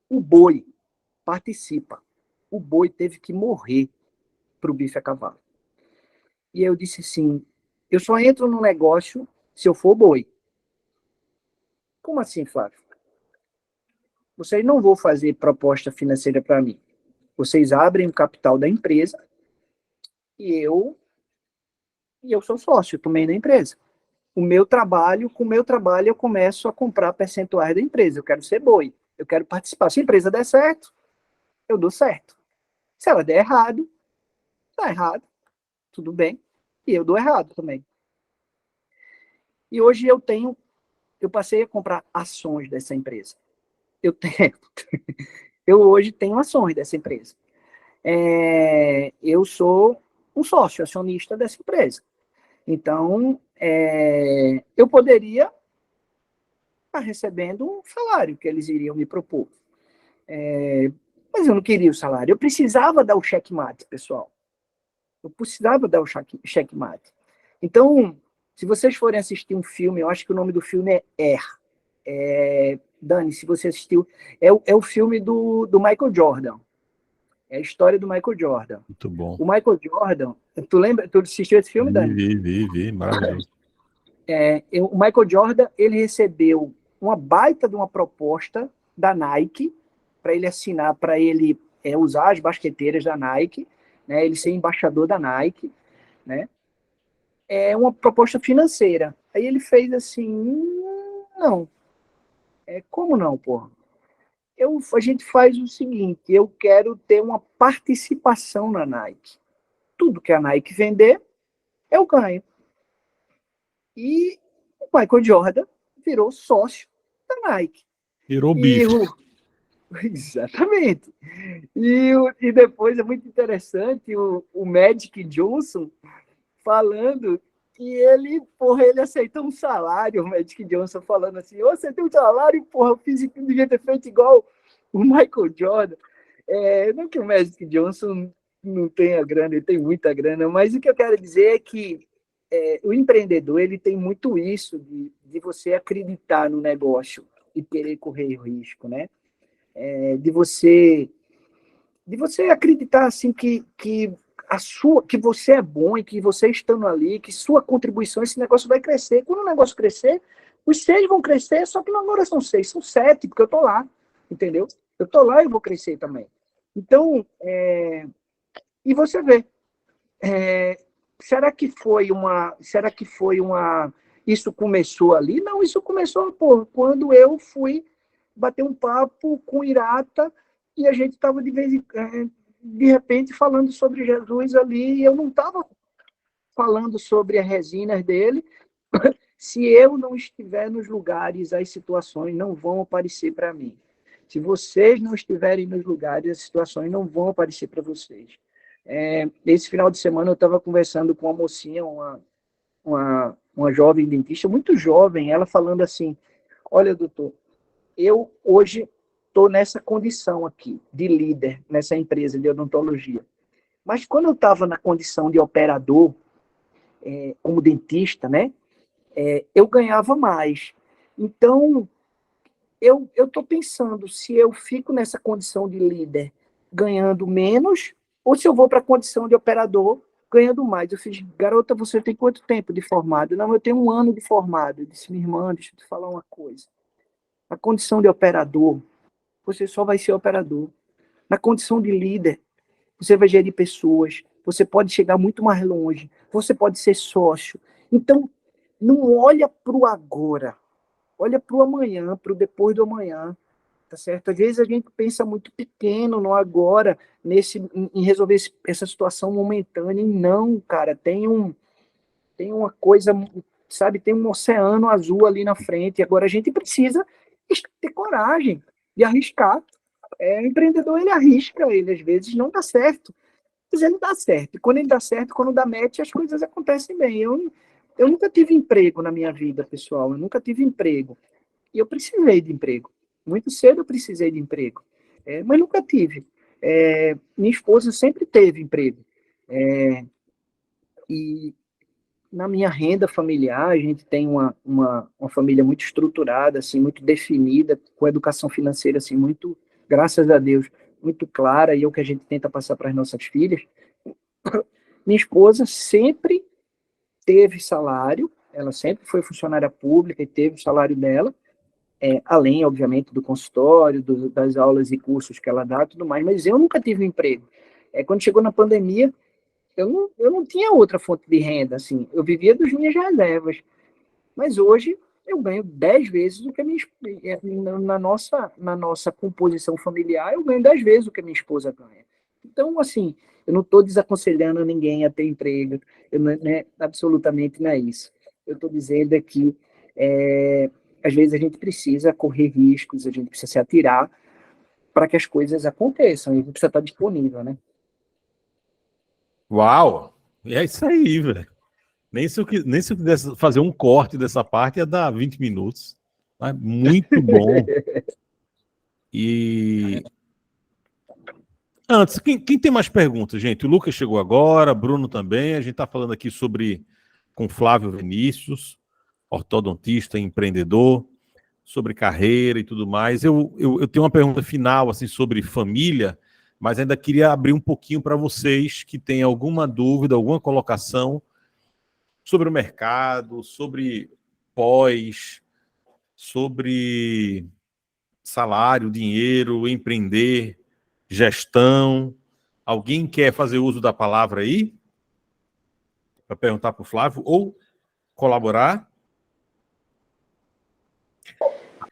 O boi participa. O boi teve que morrer para o bife a cavalo. E eu disse assim, eu só entro no negócio se eu for boi. Como assim, Flávio? Vocês não vão fazer proposta financeira para mim. Vocês abrem o capital da empresa e eu sou sócio também da empresa. Com o meu trabalho eu começo a comprar percentuais da empresa. Eu quero ser boi. Eu quero participar. Se a empresa der certo, eu dou certo. Se ela der errado, dá errado. Tudo bem. E eu dou errado também. E hoje eu passei a comprar ações dessa empresa. Eu hoje tenho ações dessa empresa. Eu sou um sócio acionista dessa empresa. Então, eu poderia estar recebendo um salário que eles iriam me propor. Mas eu não queria o salário. Eu precisava dar o checkmate, pessoal. Eu precisava dar o checkmate. Então, se vocês forem assistir um filme, eu acho que o nome do filme é Air. Dani, se você assistiu, é o filme do Michael Jordan. É a história do Michael Jordan. Muito bom. O Michael Jordan, tu lembra? Tu assistiu esse filme, Dani? Vi, maravilhoso. O Michael Jordan, ele recebeu uma baita de uma proposta da Nike para ele assinar, para ele usar as basqueteiras da Nike, né? Ele ser embaixador da Nike, né? É uma proposta financeira. Aí ele fez assim, não. Como não, porra? A gente faz o seguinte, eu quero ter uma participação na Nike. Tudo que a Nike vender, eu ganho. E o Michael Jordan virou sócio da Nike. Virou bife. Exatamente. E depois é muito interessante o Magic Johnson falando que ele aceitou um salário, o Magic Johnson falando assim, você tem um salário, porra, eu fiz que devia ter feito igual o Michael Jordan. Não que o Magic Johnson não tenha grana, ele tem muita grana, mas o que eu quero dizer é que o empreendedor, ele tem muito isso de você acreditar no negócio e querer correr risco, né? De você acreditar assim que você é bom e que você estando ali, que sua contribuição, esse negócio vai crescer. Quando o negócio crescer, os 6 vão crescer, só que não agora são 6, são 7, porque eu tô lá, entendeu? Eu tô lá e vou crescer também. Então, e você vê, será que foi uma isso começou ali? Não, isso começou, pô, quando eu fui bater um papo com o Irata e a gente estava de repente falando sobre Jesus ali e eu não estava falando sobre as resinas dele. Se eu não estiver nos lugares, as situações não vão aparecer para mim. Se vocês não estiverem nos lugares, as situações não vão aparecer para vocês. Esse final de semana eu estava conversando com uma mocinha, uma jovem dentista, muito jovem, ela falando assim, olha, doutor, eu hoje estou nessa condição aqui, de líder nessa empresa de odontologia. Mas quando eu estava na condição de operador, como dentista, né, eu ganhava mais. Então, eu estou pensando se eu fico nessa condição de líder ganhando menos ou se eu vou para a condição de operador ganhando mais. Eu fiz, garota, você tem quanto tempo de formado? Não, eu tenho 1 ano de formado. Eu disse, minha irmã, deixa eu te falar uma coisa. Na condição de operador, você só vai ser operador. Na condição de líder, você vai gerir pessoas, você pode chegar muito mais longe, você pode ser sócio. Então, não olha para o agora, olha para o amanhã, para o depois do amanhã, tá certo? Às vezes a gente pensa muito pequeno no agora, em resolver essa situação momentânea, e não, cara, tem uma coisa, sabe, tem um oceano azul ali na frente, e agora a gente precisa ter coragem de arriscar. O empreendedor, ele arrisca, ele às vezes não dá certo, mas ele dá certo, e quando ele dá certo, quando dá match, as coisas acontecem bem. Eu nunca tive emprego na minha vida, pessoal, eu nunca tive emprego, e eu precisei de emprego, muito cedo eu precisei de emprego, mas nunca tive. Minha esposa sempre teve emprego, e na minha renda familiar, a gente tem uma família muito estruturada, assim, muito definida, com educação financeira, assim, muito, graças a Deus, muito clara, e é o que a gente tenta passar para as nossas filhas. Minha esposa sempre teve salário, ela sempre foi funcionária pública e teve o salário dela, além, obviamente, do consultório, das aulas e cursos que ela dá, tudo mais, mas eu nunca tive um emprego. Quando chegou na pandemia, eu não tinha outra fonte de renda, assim, eu vivia das minhas reservas, mas hoje eu ganho 10 vezes o que na nossa composição familiar, eu ganho 10 vezes o que a minha esposa ganha. Então, assim, eu não estou desaconselhando ninguém a ter emprego, absolutamente não é isso. Eu estou dizendo que, às vezes, a gente precisa correr riscos, a gente precisa se atirar para que as coisas aconteçam, e a gente precisa estar disponível, né? Uau! É isso aí, velho. Nem se eu quisesse fazer um corte dessa parte, ia dar 20 minutos. Mas muito bom. E antes, quem tem mais perguntas, gente? O Lucas chegou agora, Bruno também. A gente está falando aqui com Flávio Vinícius, ortodontista e empreendedor, sobre carreira e tudo mais. Eu tenho uma pergunta final assim, sobre família, mas ainda queria abrir um pouquinho para vocês que têm alguma dúvida, alguma colocação sobre o mercado, sobre pós, sobre salário, dinheiro, empreender, gestão. Alguém quer fazer uso da palavra aí? Para perguntar para o Flávio ou colaborar?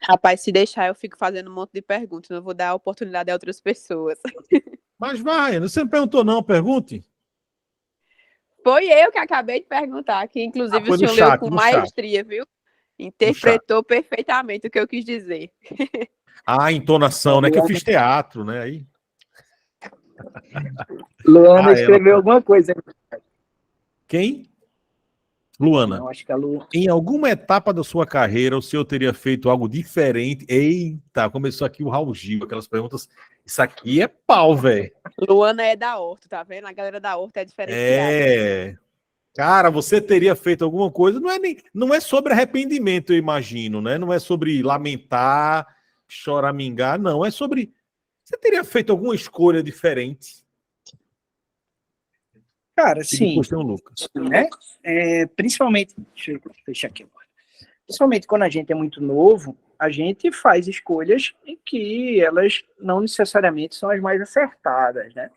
Rapaz, se deixar, eu fico fazendo um monte de perguntas. Não vou dar oportunidade a outras pessoas. Mas vai, você não perguntou não, pergunte. Foi eu que acabei de perguntar, que inclusive foi o senhor no leu chat, com no chat. maestria, viu? Interpretou perfeitamente o que eu quis dizer. A entonação, né? Que eu fiz teatro, né? Aí... Luana escreveu alguma coisa. Quem? Luana. Não, acho que a Lu... Em alguma etapa da sua carreira, o senhor teria feito algo diferente? Eita, começou aqui o Raul Gil, aquelas perguntas. Isso aqui é pau, velho. Luana é da Horto, tá vendo? A galera da Horto é diferenciada. Cara, você teria feito alguma coisa, não é sobre arrependimento, eu imagino, né? Não é sobre lamentar, choramingar, não. É sobre... Você teria feito alguma escolha diferente? Cara, sim. Tem o Lucas. Né? Principalmente, deixa eu fechar aqui agora. Principalmente quando a gente é muito novo, a gente faz escolhas em que elas não necessariamente são as mais acertadas, né?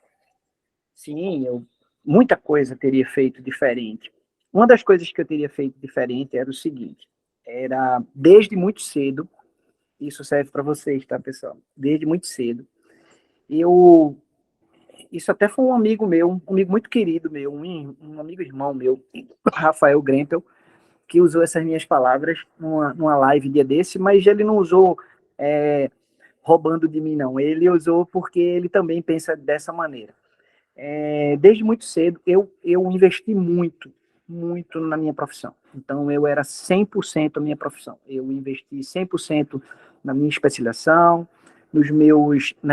Sim, muita coisa teria feito diferente. Uma das coisas que eu teria feito diferente era o seguinte, era desde muito cedo, isso serve para vocês, tá, pessoal? Desde muito cedo, isso até foi um amigo meu, um amigo muito querido meu, um amigo irmão meu, Rafael Grempel, que usou essas minhas palavras numa live dia desse, mas ele não usou roubando de mim, não. Ele usou porque ele também pensa dessa maneira. Desde muito cedo, eu investi muito na minha profissão. Então, eu era 100% a minha profissão. Eu investi 100% na minha especialização, nas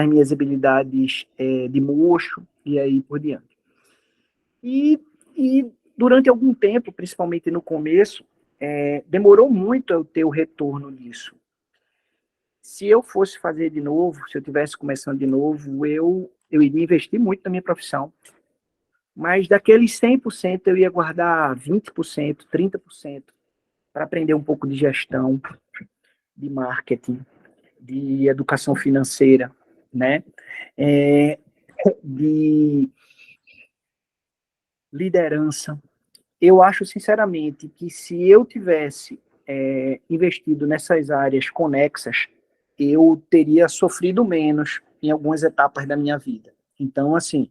minhas habilidades de mocho, e aí por diante. E durante algum tempo, principalmente no começo, demorou muito eu ter o retorno disso. Se eu fosse fazer de novo, se eu tivesse começando de novo, eu iria investir muito na minha profissão, mas daqueles 100% eu ia guardar 20%, 30% para aprender um pouco de gestão, de marketing, de educação financeira, né? De liderança. Eu acho, sinceramente, que se eu tivesse investido nessas áreas conexas, eu teria sofrido menos em algumas etapas da minha vida. Então, assim,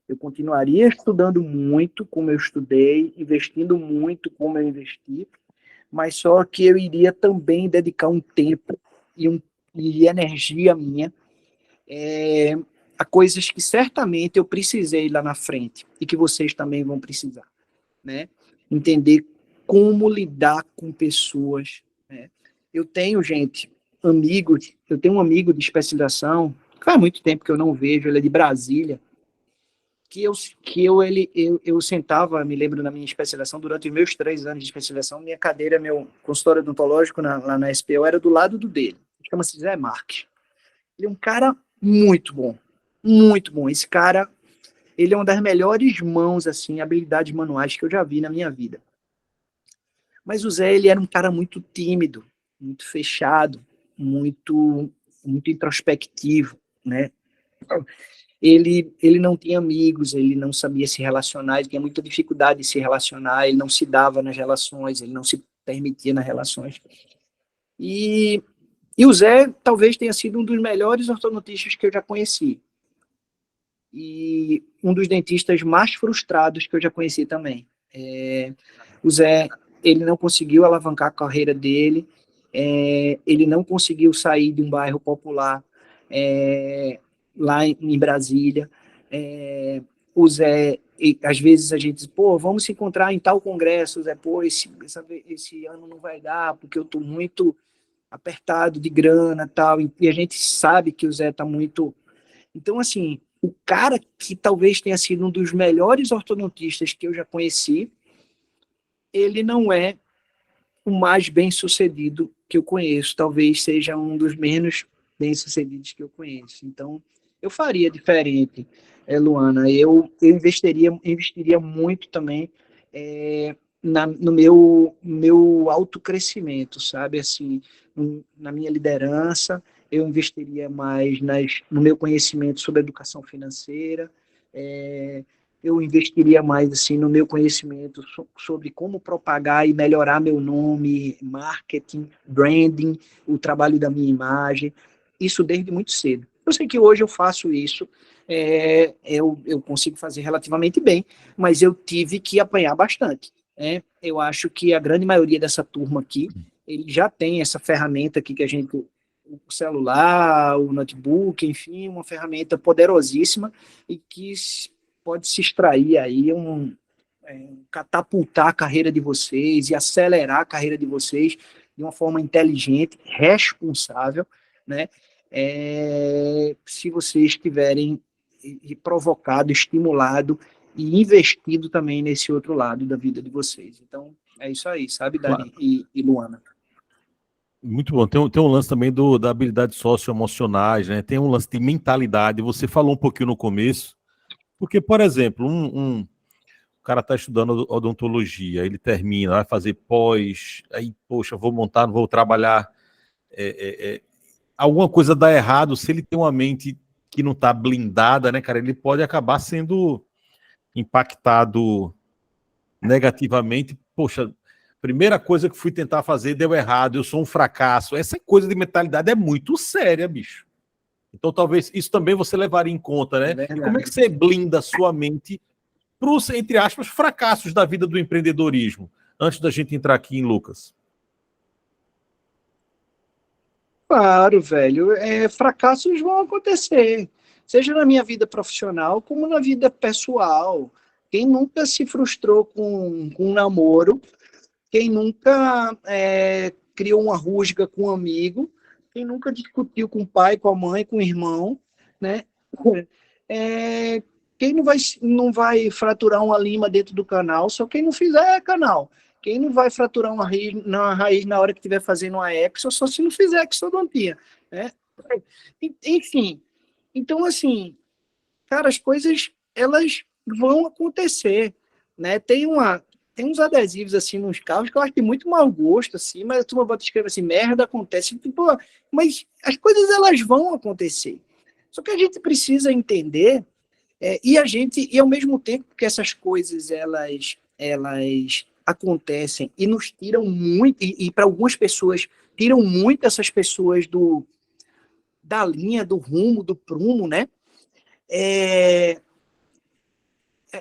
eu continuaria estudando muito como eu estudei, investindo muito como eu investi, mas só que eu iria também dedicar um tempo e energia minha a coisas que certamente eu precisei lá na frente e que vocês também vão precisar, né? Entender como lidar com pessoas, né? Eu tenho um amigo de especialização, faz muito tempo que eu não vejo, ele é de Brasília, eu sentava, me lembro na minha especialização, durante os meus 3 anos de especialização, minha cadeira, meu consultório odontológico lá na SPO era do lado do dele, chama-se Zé Marques. Ele é um cara muito bom, muito bom. Esse cara, ele é uma das melhores mãos, assim, habilidades manuais que eu já vi na minha vida. Mas o Zé, ele era um cara muito tímido, muito fechado, muito introspectivo, né? Ele não tinha amigos, ele não sabia se relacionar, ele tinha muita dificuldade de se relacionar, ele não se dava nas relações, ele não se permitia nas relações. E o Zé talvez tenha sido um dos melhores ortodontistas que eu já conheci. E um dos dentistas mais frustrados que eu já conheci também. O Zé, ele não conseguiu alavancar a carreira dele, ele não conseguiu sair de um bairro popular lá em Brasília. O Zé, às vezes a gente diz, pô, vamos se encontrar em tal congresso, Zé, pô, esse ano não vai dar, porque eu estou muito apertado de grana e tal, e a gente sabe que o Zé está muito... Então, assim, o cara que talvez tenha sido um dos melhores ortodontistas que eu já conheci, ele não é o mais bem-sucedido que eu conheço, talvez seja um dos menos bem-sucedidos que eu conheço. Então, eu faria diferente, Luana. Eu investiria muito também no meu autocrescimento, sabe? Assim, na minha liderança, eu investiria mais no meu conhecimento sobre educação financeira, eu investiria mais assim no meu conhecimento sobre como propagar e melhorar meu nome, marketing, branding, o trabalho da minha imagem, isso desde muito cedo. Eu sei que hoje eu faço isso, eu consigo fazer relativamente bem, mas eu tive que apanhar bastante. Eu acho que a grande maioria dessa turma aqui, ele já tem essa ferramenta aqui que a gente, o celular, o notebook, enfim, uma ferramenta poderosíssima e que pode se extrair aí, catapultar a carreira de vocês e acelerar a carreira de vocês de uma forma inteligente, responsável, né? Se vocês tiverem provocado, estimulado e investido também nesse outro lado da vida de vocês. Então, é isso aí, sabe, Dani e Luana? Muito bom. Tem um lance também da habilidade socioemocionais, né? Tem um lance de mentalidade. Você falou um pouquinho no começo, porque, por exemplo, o cara está estudando odontologia, ele termina, vai fazer pós, aí, poxa, vou trabalhar, alguma coisa dá errado, se ele tem uma mente que não está blindada, né, cara, ele pode acabar sendo impactado negativamente, poxa, primeira coisa que fui tentar fazer deu errado, eu sou um fracasso. Essa coisa de mentalidade é muito séria, bicho. Então talvez isso também você levaria em conta, né? E como é que você blinda a sua mente para os, entre aspas, fracassos da vida do empreendedorismo? Antes da gente entrar aqui em Lucas. Claro, velho. Fracassos vão acontecer, seja na minha vida profissional como na vida pessoal. Quem nunca se frustrou com um namoro? Quem nunca criou uma rusga com um amigo? Quem nunca discutiu com o pai, com a mãe, com o irmão? Né? Quem não vai fraturar uma lima dentro do canal? Só quem não fizer canal. Quem não vai fraturar uma raiz na hora que estiver fazendo uma Exo, só se não fizer exodontia, né? Enfim, então, assim, cara, as coisas, elas vão acontecer, né? Tem uns adesivos, assim, nos carros que eu acho que tem muito mau gosto, assim, mas a turma bota escreve assim, merda acontece, tipo, mas as coisas, elas vão acontecer. Só que a gente precisa entender, e ao mesmo tempo que essas coisas, elas acontecem e nos tiram muito, e para algumas pessoas, tiram muito essas pessoas da linha, do rumo, do prumo, né?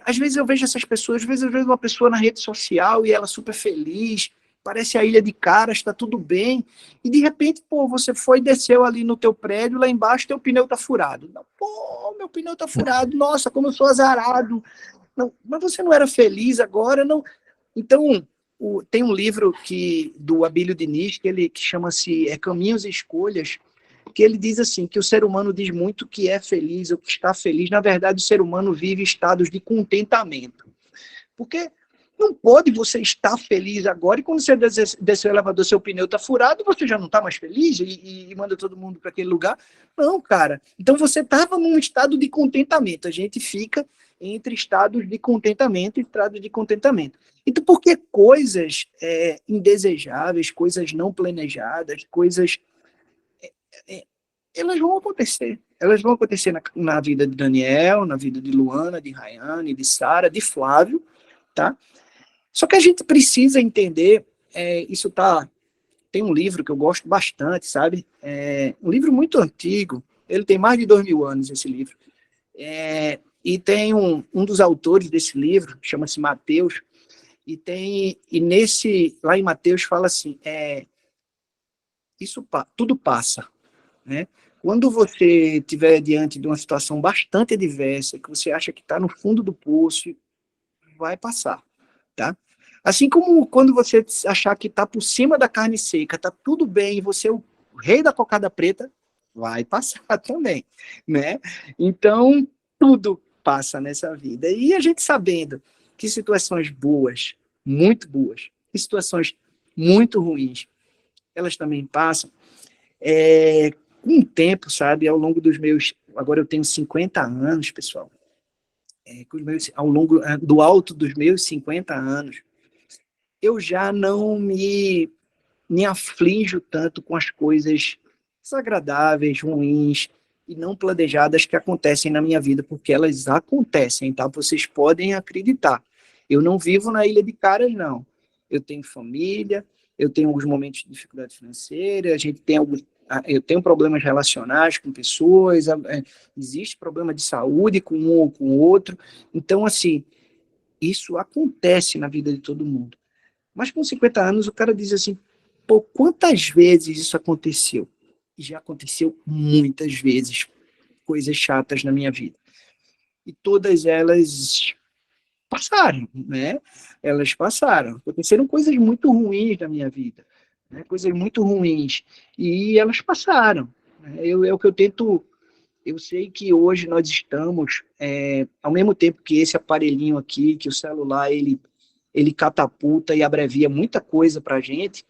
Às vezes eu vejo essas pessoas, às vezes eu vejo uma pessoa na rede social e ela super feliz, parece a Ilha de Caras, está tudo bem, e de repente, pô, você foi e desceu ali no teu prédio, lá embaixo teu pneu tá furado. Não, pô, meu pneu tá furado, nossa, como eu sou azarado. Não, mas você não era feliz agora, não. Então, tem um livro do Abílio Diniz, que chama-se Caminhos e Escolhas, que ele diz assim, que o ser humano diz muito que é feliz ou que está feliz. Na verdade, o ser humano vive estados de contentamento. Porque não pode você estar feliz agora e quando você desceu o elevador, seu pneu está furado, você já não está mais feliz e manda todo mundo para aquele lugar. Não, cara. Então você estava num estado de contentamento. A gente fica entre estados de contentamento e estados de contentamento. Então, porque coisas indesejáveis, coisas não planejadas, coisas... elas vão acontecer. Elas vão acontecer na vida de Daniel, na vida de Luana, de Rayane, de Sara, de Flávio, tá? Só que a gente precisa entender, tem um livro que eu gosto bastante, sabe? Um livro muito antigo, ele tem mais de 2000 anos, esse livro. E tem um dos autores desse livro, chama-se Mateus, lá em Mateus fala assim, tudo passa, né? Quando você estiver diante de uma situação bastante adversa, que você acha que está no fundo do poço, vai passar, tá? Assim como quando você achar que está por cima da carne seca, está tudo bem, e você é o rei da cocada preta, vai passar também, né? Então, tudo passa nessa vida. E a gente sabendo que situações boas, muito boas, e situações muito ruins, elas também passam, com o tempo, sabe, ao longo dos meus... Agora eu tenho 50 anos, pessoal. Ao longo do alto dos meus 50 anos, eu já não me aflijo tanto com as coisas desagradáveis, ruins e não planejadas que acontecem na minha vida, porque elas acontecem, tá? Vocês podem acreditar. Eu não vivo na Ilha de Caras, não. Eu tenho família, eu tenho alguns momentos de dificuldade financeira, eu tenho problemas relacionais com pessoas, existe problema de saúde com um ou com o outro. Então, assim, isso acontece na vida de todo mundo. Mas com 50 anos, o cara diz assim, pô, quantas vezes isso aconteceu? E já aconteceu muitas vezes, coisas chatas na minha vida. E todas elas passaram, né? Elas passaram. Aconteceram coisas muito ruins na minha vida, né? Coisas muito ruins. E elas passaram. É o que eu tento... Eu sei que hoje nós estamos, ao mesmo tempo que esse aparelhinho aqui, que o celular, ele catapulta e abrevia muita coisa para a gente,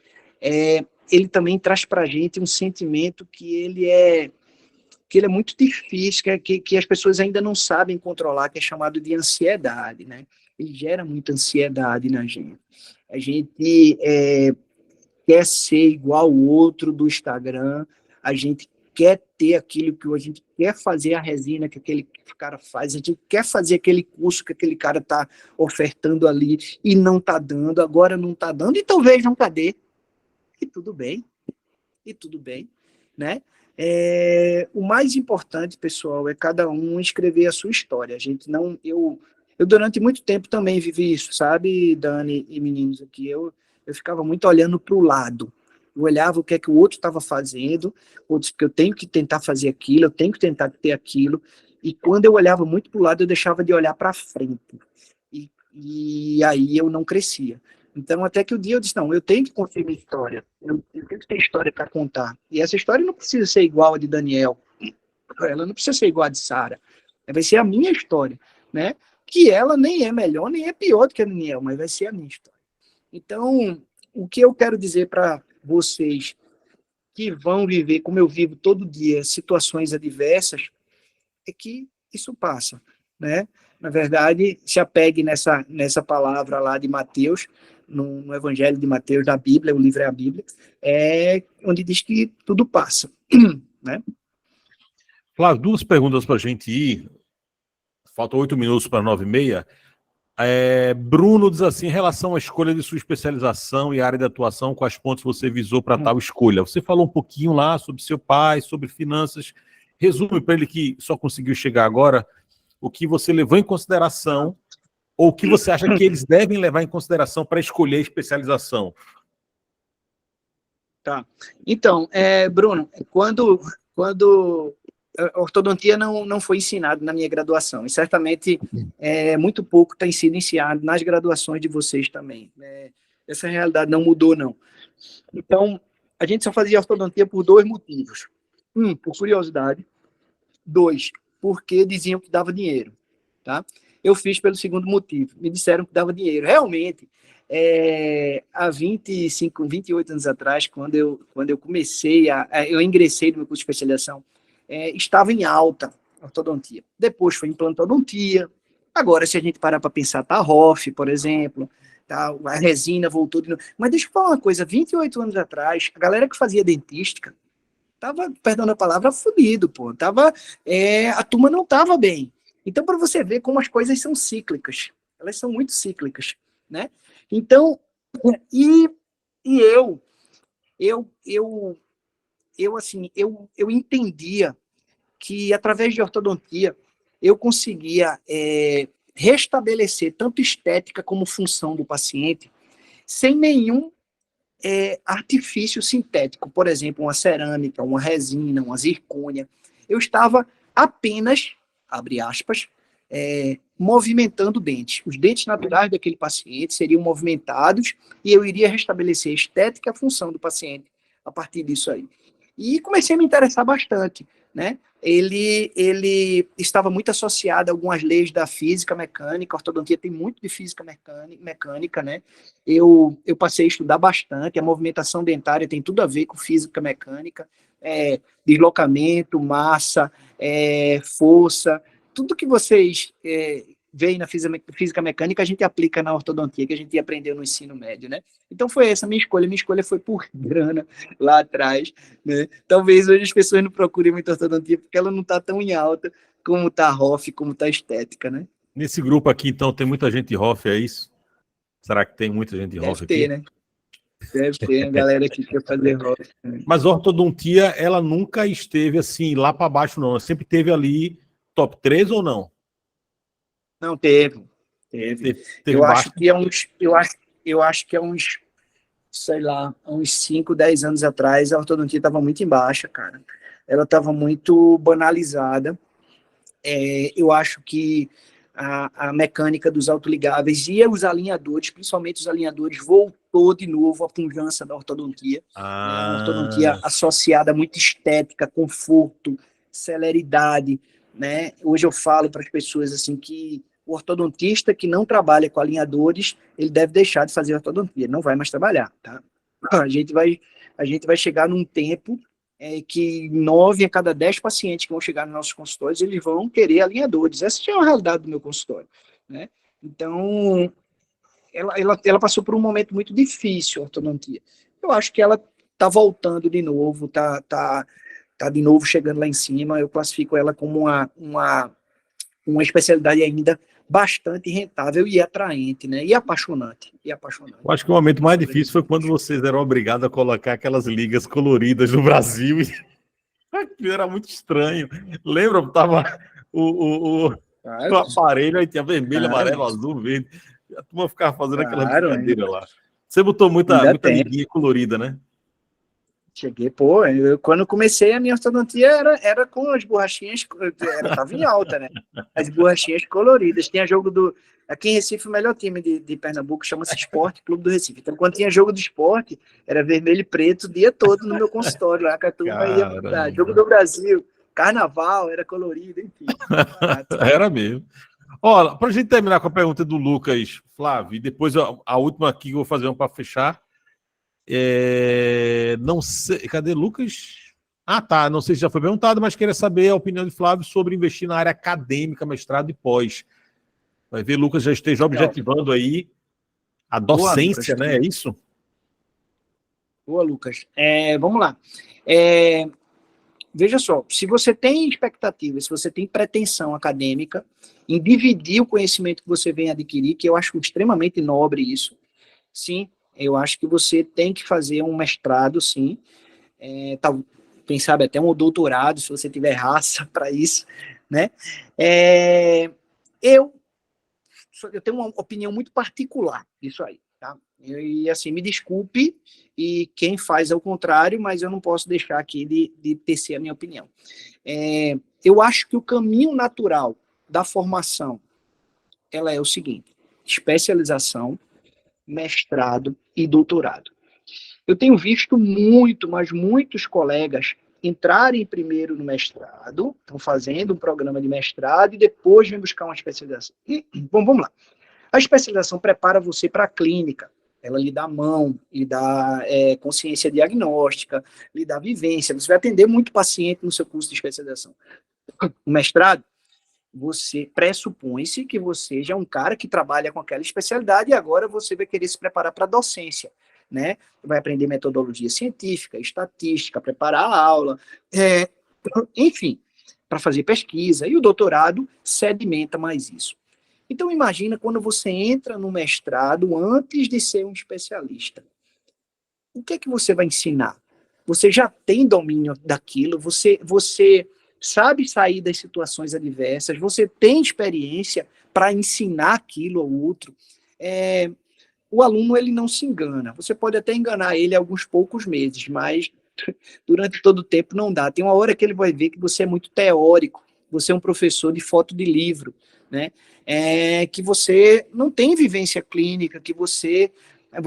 ele também traz para a gente um sentimento que ele é muito difícil, que as pessoas ainda não sabem controlar, que é chamado de ansiedade, né? Ele gera muita ansiedade na gente. A gente quer ser igual ao outro do Instagram, a gente quer ter aquilo, que a gente quer fazer a resina que aquele cara faz, a gente quer fazer aquele curso que aquele cara está ofertando ali e não está dando, agora não está dando, e talvez nunca dê. E tudo bem, né? O mais importante, pessoal, é cada um escrever a sua história. A gente não, eu durante muito tempo também vivi isso, sabe, Dani e meninos aqui, eu ficava muito olhando para o lado. Eu olhava o que é que o outro estava fazendo, ou disse que eu tenho que tentar fazer aquilo, eu tenho que tentar ter aquilo, e quando eu olhava muito para o lado, eu deixava de olhar para frente, e aí eu não crescia. Então, até que o dia eu disse, não, eu tenho que construir minha história, eu tenho que ter história para contar, e essa história não precisa ser igual a de Daniel, ela não precisa ser igual a de Sara, vai ser a minha história, né? Que ela nem é melhor, nem é pior do que a Daniel, mas vai ser a minha história. Então, o que eu quero dizer para vocês que vão viver, como eu vivo todo dia, situações adversas, é que isso passa, né? Na verdade, se apegue nessa palavra lá de Mateus, no Evangelho de Mateus, da Bíblia, o livro é a Bíblia, onde diz que tudo passa, né? Flávio, duas perguntas para a gente ir. Faltam 8 minutos para 9h30. Bruno diz assim, em relação à escolha de sua especialização e área de atuação, quais pontos você visou para tal escolha? Você falou um pouquinho lá sobre seu pai, sobre finanças. Resume para ele que só conseguiu chegar agora, o que você levou em consideração ou o que você acha que eles devem levar em consideração para escolher a especialização. Tá. Então, Bruno, quando a ortodontia não foi ensinado na minha graduação, e certamente muito pouco tem sido ensinado nas graduações de vocês também. Essa realidade não mudou, não. Então, a gente só fazia ortodontia por 2 motivos. 1, por curiosidade. 2, porque diziam que dava dinheiro. Tá? Eu fiz pelo segundo motivo. Me disseram que dava dinheiro. Realmente, há 25, 28 anos atrás, quando eu comecei, eu ingressei no meu curso de especialização, estava em alta a ortodontia. Depois foi implantodontia. Agora, se a gente parar para pensar, tá a ROF, por exemplo, tá, a resina voltou de novo. Mas deixa eu falar uma coisa, 28 anos atrás, a galera que fazia dentística tava, perdão a palavra, fudido, pô. A turma não tava bem. Então, para você ver como as coisas são cíclicas. Elas são muito cíclicas, né? Então, eu entendia que, através de ortodontia, eu conseguia restabelecer tanto estética como função do paciente sem nenhum artifício sintético, por exemplo, uma cerâmica, uma resina, uma zircônia. Eu estava apenas, abre aspas, movimentando dentes. Os dentes naturais daquele paciente seriam movimentados e eu iria restabelecer a estética e a função do paciente a partir disso aí. E comecei a me interessar bastante, né? Ele estava muito associado a algumas leis da física mecânica, a ortodontia tem muito de física mecânica, né? Eu passei a estudar bastante, a movimentação dentária tem tudo a ver com física mecânica, deslocamento, massa, força, tudo que vocês veem na física mecânica, a gente aplica na ortodontia, que a gente aprendeu no ensino médio, né? Então foi essa a minha escolha foi por grana lá atrás, né? Talvez hoje as pessoas não procurem muito ortodontia, porque ela não está tão em alta como está a ROF, como está a estética, né? Nesse grupo aqui, então, tem muita gente de ROF, é isso? Será que tem muita gente de ROF aqui? Deve ter, né? Deve ter, a galera que quer fazer ROF. Né? Mas a ortodontia, ela nunca esteve assim, lá para baixo, não. Ela sempre teve ali top 3 ou não? Não, teve. Eu acho que é uns, sei lá, uns 5, 10 anos atrás, a ortodontia estava muito em baixa, cara. Ela estava muito banalizada. Eu acho que a mecânica dos autoligáveis e os alinhadores, principalmente os alinhadores, voltou de novo à pujança da ortodontia. Uma ortodontia associada a muita estética, conforto, celeridade, né? Hoje eu falo para as pessoas assim que o ortodontista que não trabalha com alinhadores, ele deve deixar de fazer ortodontia, ele não vai mais trabalhar, tá? A gente vai chegar num tempo que 9 a cada 10 pacientes que vão chegar nos nossos consultórios, eles vão querer alinhadores. Essa é a realidade do meu consultório, né? Então, ela passou por um momento muito difícil, a ortodontia. Eu acho que ela está voltando de novo, tá está de novo chegando lá em cima, eu classifico ela como uma especialidade ainda bastante rentável e atraente, né? E apaixonante. Eu acho que o momento mais difícil foi quando vocês eram obrigados a colocar aquelas ligas coloridas no Brasil. E aquilo era muito estranho. Lembra? Tava o aparelho, aí tinha vermelho, amarelo, azul, verde. A turma ficava fazendo aquela brincadeira lá. Você botou muita liguinha colorida, né? Cheguei, quando comecei a minha ortodontia era com as borrachinhas, tava em alta, né? As borrachinhas coloridas. Tinha jogo aqui em Recife, o melhor time de Pernambuco chama-se Esporte Clube do Recife. Então, quando tinha jogo do esporte, era vermelho e preto o dia todo no meu consultório, lá que a turma ia mudar. Jogo do Brasil, carnaval, era colorido, enfim. Era mesmo. Olha, para a gente terminar com a pergunta do Lucas, Flávio, e depois a última aqui que eu vou fazer uma para fechar. Não sei, cadê Lucas? Tá, não sei se já foi perguntado, mas queria saber a opinião de Flávio sobre investir na área acadêmica, mestrado e pós. Vai ver, Lucas já esteja objetivando aí a docência, boa, né? É isso? Boa, Lucas. Vamos lá. Veja só, se você tem expectativa, se você tem pretensão acadêmica em dividir o conhecimento que você vem adquirir, que eu acho extremamente nobre isso, sim, eu acho que você tem que fazer um mestrado, sim, quem sabe até um doutorado, se você tiver raça para isso, né? Eu tenho uma opinião muito particular disso aí, tá? E assim, me desculpe, e quem faz ao contrário, mas eu não posso deixar aqui de tecer a minha opinião. Eu acho que o caminho natural da formação, ela é o seguinte: especialização, mestrado e doutorado. Eu tenho visto mas muitos colegas entrarem primeiro no mestrado, estão fazendo um programa de mestrado e depois vêm buscar uma especialização. Bom, vamos lá. A especialização prepara você para a clínica, ela lhe dá mão, lhe dá consciência diagnóstica, lhe dá vivência, você vai atender muito paciente no seu curso de especialização. O mestrado, você pressupõe-se que você já é um cara que trabalha com aquela especialidade e agora você vai querer se preparar para a docência, né? Vai aprender metodologia científica, estatística, preparar a aula, enfim, para fazer pesquisa. E o doutorado sedimenta mais isso. Então, imagina quando você entra no mestrado antes de ser um especialista. O que é que você vai ensinar? Você já tem domínio daquilo, você sabe sair das situações adversas, você tem experiência para ensinar aquilo ao outro. O aluno, ele não se engana. Você pode até enganar ele alguns poucos meses, mas durante todo o tempo não dá. Tem uma hora que ele vai ver que você é muito teórico, você é um professor de foto de livro, né? Que você não tem vivência clínica, que você...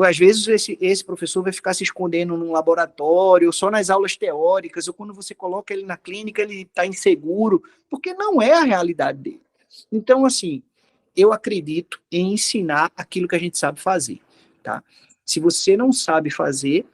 Às vezes esse professor vai ficar se escondendo num laboratório, ou só nas aulas teóricas, ou quando você coloca ele na clínica, ele está inseguro, porque não é a realidade dele. Então, assim, eu acredito em ensinar aquilo que a gente sabe fazer, tá? Se você não sabe fazer,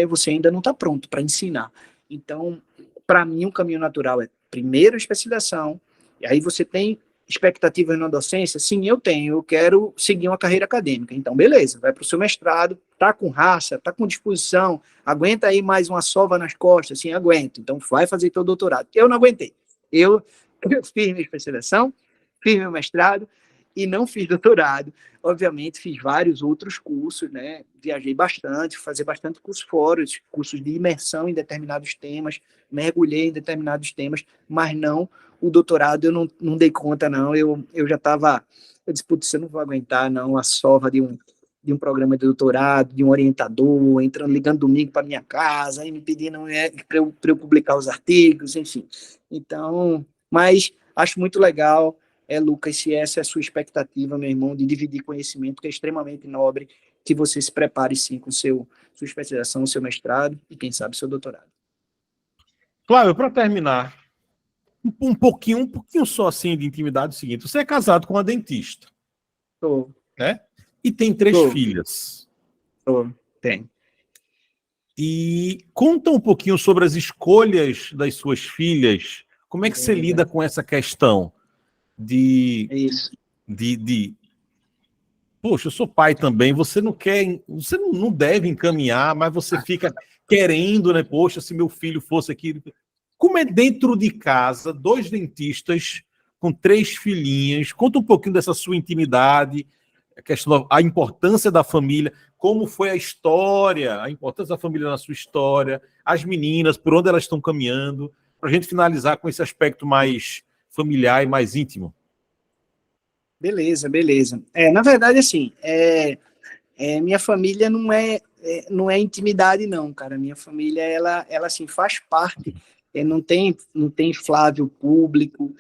você ainda não está pronto para ensinar. Então, para mim, o caminho natural é primeiro a especialização, e aí você tem expectativas na docência? Sim, eu tenho, eu quero seguir uma carreira acadêmica. Então, beleza, vai para o seu mestrado, tá com raça, tá com disposição, aguenta aí mais uma sova nas costas? Sim, aguento. Então, vai fazer teu doutorado. Eu não aguentei. Eu fiz minha especialização, fiz meu mestrado e não fiz doutorado. Obviamente, fiz vários outros cursos, né? Viajei bastante, fazer bastante cursos fora, cursos de imersão em determinados temas, mergulhei em determinados temas, mas não o doutorado. Eu não dei conta, não. Eu já estava... Eu disse, putz, eu não vou aguentar, não, a sova de um programa de doutorado, de um orientador, ligando domingo para minha casa, aí me pedindo para eu publicar os artigos, enfim. Então, mas acho muito legal, Lucas, se essa é a sua expectativa, meu irmão, de dividir conhecimento, que é extremamente nobre, que você se prepare, sim, com sua especialização, seu mestrado e, quem sabe, seu doutorado. Flávio, para terminar, um pouquinho só assim de intimidade, é o seguinte: você é casado com uma dentista. Tô. Né? E tem 3 filhas. Tem. E conta um pouquinho sobre as escolhas das suas filhas. Como é que você lida com essa questão de poxa, eu sou pai também, você não deve encaminhar, mas você fica querendo, né? Poxa, se meu filho fosse aqui. Como é dentro de casa, 2 dentistas com 3 filhinhas? Conta um pouquinho dessa sua intimidade, a importância da família, como foi a história, a importância da família na sua história, as meninas, por onde elas estão caminhando, para a gente finalizar com esse aspecto mais familiar e mais íntimo. Beleza, beleza. Na verdade, assim, minha família não é intimidade, não, cara. Minha família, ela assim, faz parte. Não tem Flávio público,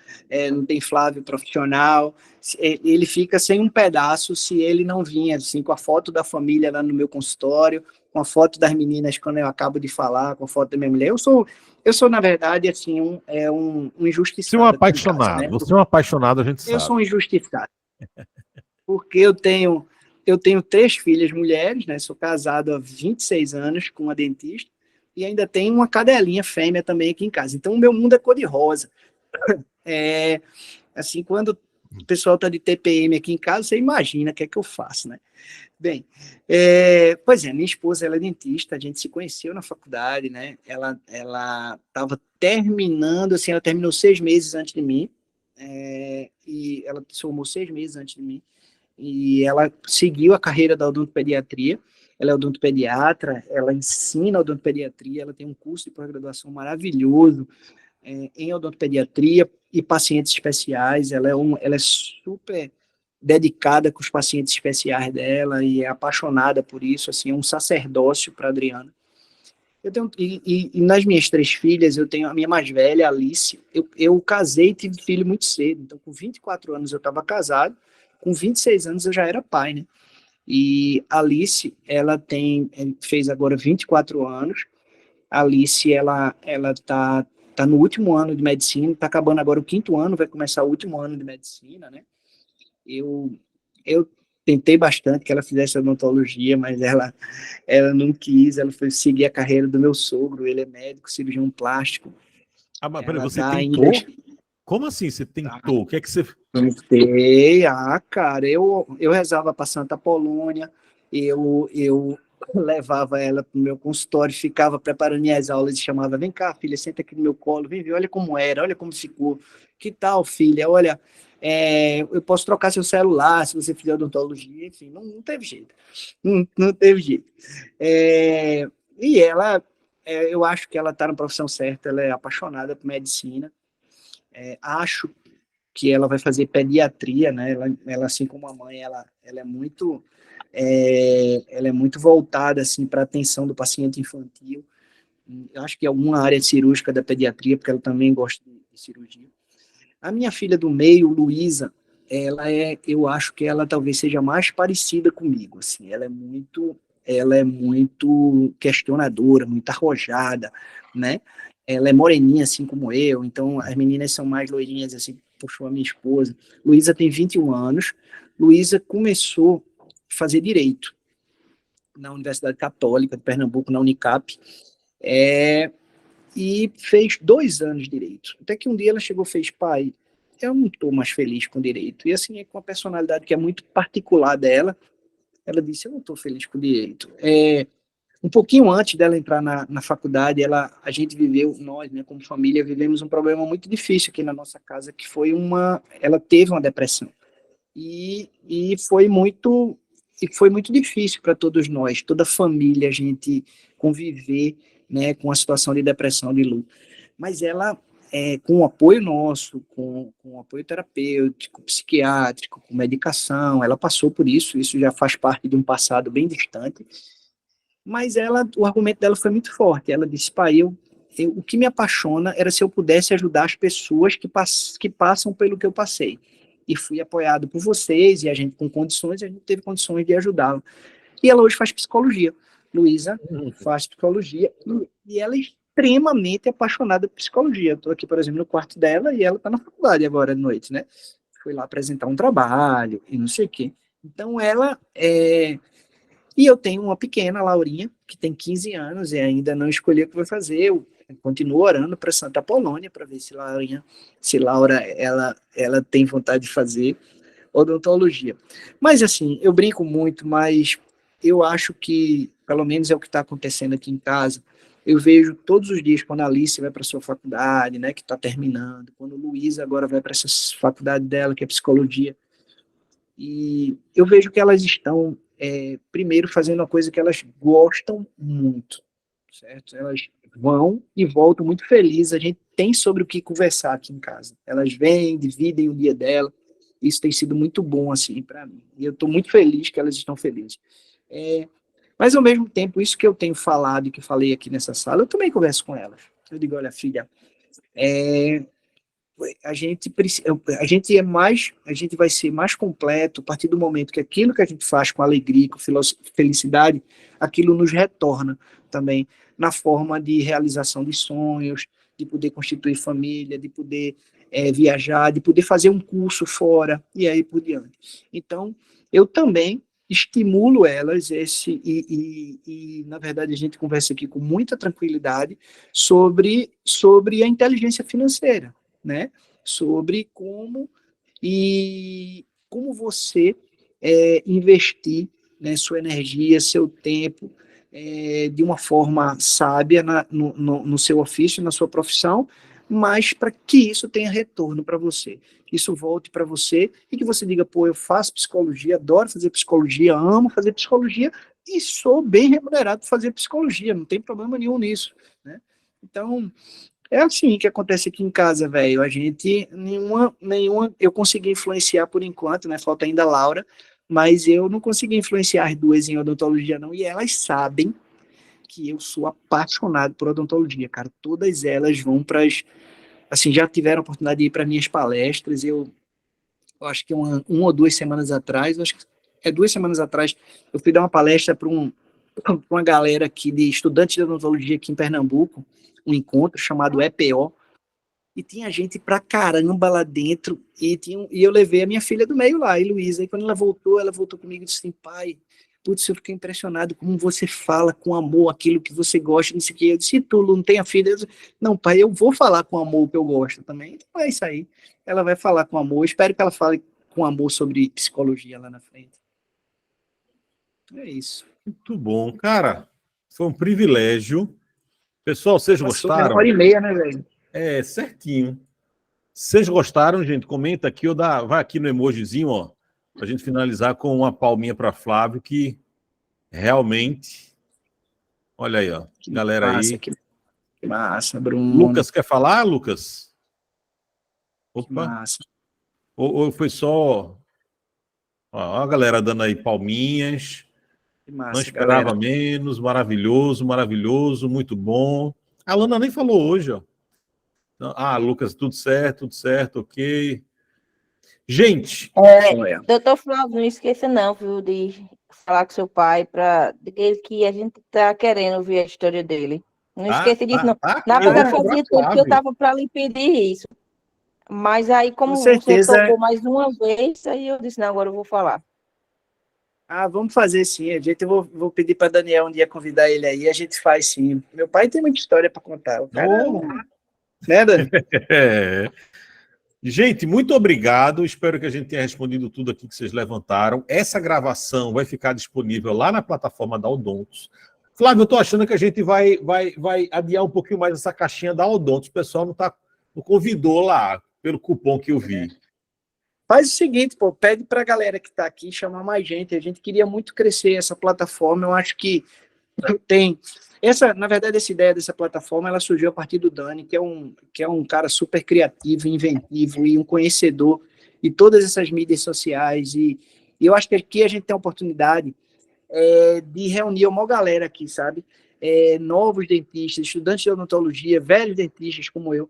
não tem Flávio profissional. Ele fica sem um pedaço se ele não vir, assim, com a foto da família lá no meu consultório, com a foto das meninas quando eu acabo de falar, com a foto da minha mulher. Eu sou na verdade, assim, um injustiçado. Você é um apaixonado, casa, né? Você é um apaixonado, a gente sabe. Eu sou um injustiçado. Porque eu tenho 3 filhas mulheres, né? Sou casado há 26 anos com uma dentista e ainda tenho uma cadelinha fêmea também aqui em casa. Então, o meu mundo é cor-de-rosa. Assim, quando o pessoal está de TPM aqui em casa, você imagina o que é que eu faço, né? Bem, pois é, minha esposa, ela é dentista, a gente se conheceu na faculdade, né? Ela estava terminando, assim, ela terminou 6 meses antes de mim, e ela se formou 6 meses antes de mim, e ela seguiu a carreira da odontopediatria. Ela é odontopediatra, ela ensina odontopediatria, ela tem um curso de pós-graduação maravilhoso em odontopediatria e pacientes especiais. Ela é super dedicada com os pacientes especiais dela e é apaixonada por isso, assim, é um sacerdócio para a Adriana. E nas minhas 3 filhas, eu tenho a minha mais velha, a Alice. Eu casei e tive filho muito cedo, então com 24 anos eu estava casado, com 26 anos eu já era pai, né? E a Alice, ela fez agora 24 anos. A Alice, ela tá no último ano de medicina, está acabando agora o 5º ano, vai começar o último ano de medicina, né? Eu tentei bastante que ela fizesse odontologia, mas ela não quis, ela foi seguir a carreira do meu sogro, ele é médico, cirurgião plástico. Mas peraí, você tentou? Como assim você tentou? O que é que você... Tentei, cara, eu rezava para Santa Apolônia, eu levava ela para o meu consultório, ficava preparando minhas aulas e chamava, vem cá, filha, senta aqui no meu colo, vem ver, olha como era, olha como ficou, que tal, filha, olha, eu posso trocar seu celular se você fizer odontologia, enfim, não teve jeito, não teve jeito. E ela, eu acho que ela está na profissão certa, ela é apaixonada por medicina, acho que ela vai fazer pediatria, né? Ela assim como a mãe, ela é muito voltada assim para a atenção do paciente infantil. Eu acho que é alguma área cirúrgica da pediatria, porque ela também gosta de cirurgia. A minha filha do meio, Luísa, eu acho que ela talvez seja mais parecida comigo, assim. Ela é muito questionadora, muito arrojada, né? Ela é moreninha, assim como eu, então as meninas são mais loirinhas, assim, puxou a minha esposa. Luísa tem 21 anos. Luísa começou a fazer direito na Universidade Católica de Pernambuco, na Unicap, e fez 2 anos de direito. Até que um dia ela chegou e fez, pai, eu não estou mais feliz com direito. E assim, com a personalidade que é muito particular dela, ela disse, eu não estou feliz com direito. Um pouquinho antes dela entrar na faculdade, a gente viveu, nós, né, como família, vivemos um problema muito difícil aqui na nossa casa, que foi ela teve uma depressão. E foi muito difícil para todos nós, toda a família, a gente conviver, né, com a situação de depressão, de luto. Mas ela, com o apoio nosso, com o apoio terapêutico, psiquiátrico, com medicação, ela passou por isso já faz parte de um passado bem distante, mas o argumento dela foi muito forte. Ela disse, pai, o que me apaixona era se eu pudesse ajudar as pessoas que passam pelo que eu passei. E fui apoiado por vocês, e a gente com condições, a gente teve condições de ajudá-la. E ela hoje faz psicologia. Luísa faz psicologia, e ela é extremamente apaixonada por psicologia. Eu estou aqui, por exemplo, no quarto dela, e ela está na faculdade agora à noite, né? Foi lá apresentar um trabalho, e não sei o quê. Então, ela E eu tenho uma pequena, Laurinha, que tem 15 anos e ainda não escolheu o que vai fazer. Eu continuo orando para Santa Apolônia para ver se Laura ela tem vontade de fazer odontologia. Mas assim, eu brinco muito, mas eu acho que, pelo menos é o que está acontecendo aqui em casa, eu vejo todos os dias, quando a Alice vai para sua faculdade, né, que está terminando, quando a Luísa agora vai para essa faculdade dela, que é psicologia, e eu vejo que elas estão, primeiro, fazendo uma coisa que elas gostam muito, certo? Elas vão e voltam muito felizes, a gente tem sobre o que conversar aqui em casa. Elas vêm, dividem o dia dela, isso tem sido muito bom, assim, para mim. E eu estou muito feliz que elas estão felizes. Mas, ao mesmo tempo, isso que eu tenho falado e que eu falei aqui nessa sala, eu também converso com elas. Eu digo, olha, filha, a gente vai ser mais completo a partir do momento que aquilo que a gente faz com alegria, com felicidade, aquilo nos retorna também na forma de realização de sonhos, de poder constituir família, de poder viajar, de poder fazer um curso fora e aí por diante. Então, eu também estimulo elas na verdade a gente conversa aqui com muita tranquilidade sobre a inteligência financeira, né? Sobre como você investir, né, sua energia, seu tempo de uma forma sábia no seu ofício, na sua profissão, mas para que isso tenha retorno para você, que isso volte para você e que você diga, pô, eu faço psicologia, adoro fazer psicologia, amo fazer psicologia e sou bem remunerado por fazer psicologia, não tem problema nenhum nisso, né? Então, é assim que acontece aqui em casa, velho. A gente, nenhuma, eu consegui influenciar por enquanto, né? Falta ainda a Laura, mas eu não consegui influenciar as duas em odontologia, não. E elas sabem que eu sou apaixonado por odontologia, cara. Todas elas vão para as. Assim, já tiveram a oportunidade de ir para minhas palestras. Eu acho que uma ou 2 semanas atrás, acho que 2 semanas atrás, eu fui dar uma palestra para uma galera aqui de estudantes de odontologia aqui em Pernambuco, um encontro chamado EPO, e tinha gente pra caramba lá dentro, e eu levei a minha filha do meio lá, a Heloísa, e quando ela voltou comigo e disse assim, pai, putz, eu fiquei impressionado como você fala com amor aquilo que você gosta, não sei o que. Eu disse, tu não tem a filha? Eu disse, não, pai, eu vou falar com amor o que eu gosto também. Então é isso aí, ela vai falar com amor, espero que ela fale com amor sobre psicologia lá na frente. É isso. Muito bom, cara. Foi um privilégio. Pessoal, vocês Passou gostaram? 1h30, né, velho? Certinho. Vocês gostaram, gente? Comenta aqui ou vai aqui no emojizinho, ó, pra gente finalizar com uma palminha para Flávio, que realmente, olha aí, ó, Que galera massa, aí. que massa, Bruno. Lucas quer falar, Lucas? Que Opa. massa. Ou foi só ó, a galera dando aí palminhas. Que massa, Não esperava galera. menos, maravilhoso, maravilhoso, muito bom. A Lana nem falou hoje, ó. Lucas, tudo certo, ok. Gente, Doutor Flávio, não esqueça não, viu, de falar com seu pai para que a gente está querendo ouvir a história dele. Não esqueça disso, não. Na eu vou verdade, cobrar fazia tempo que eu Flávio. estava para lhe pedir isso. Mas aí, Com como você certeza. tocou mais uma vez, aí eu disse, não, agora eu vou falar. Vamos fazer sim. Eu vou pedir para Daniel um dia convidar ele aí. A gente faz sim. Meu pai tem muita história para contar. O cara, né, Dani? Gente, muito obrigado. Espero que a gente tenha respondido tudo aqui que vocês levantaram. Essa gravação vai ficar disponível lá na plataforma da Odontos. Flávio, eu estou achando que a gente vai adiar um pouquinho mais essa caixinha da Odontos. O pessoal não convidou lá, pelo cupom que eu vi. Faz o seguinte, pô, pede para a galera que está aqui chamar mais gente. A gente queria muito crescer essa plataforma. Eu acho que tem na verdade, essa ideia dessa plataforma, ela surgiu a partir do Dani, que é um cara super criativo, inventivo e um conhecedor de todas essas mídias sociais, e eu acho que aqui a gente tem a oportunidade de reunir uma galera aqui, sabe? Novos dentistas, estudantes de odontologia, velhos dentistas como eu,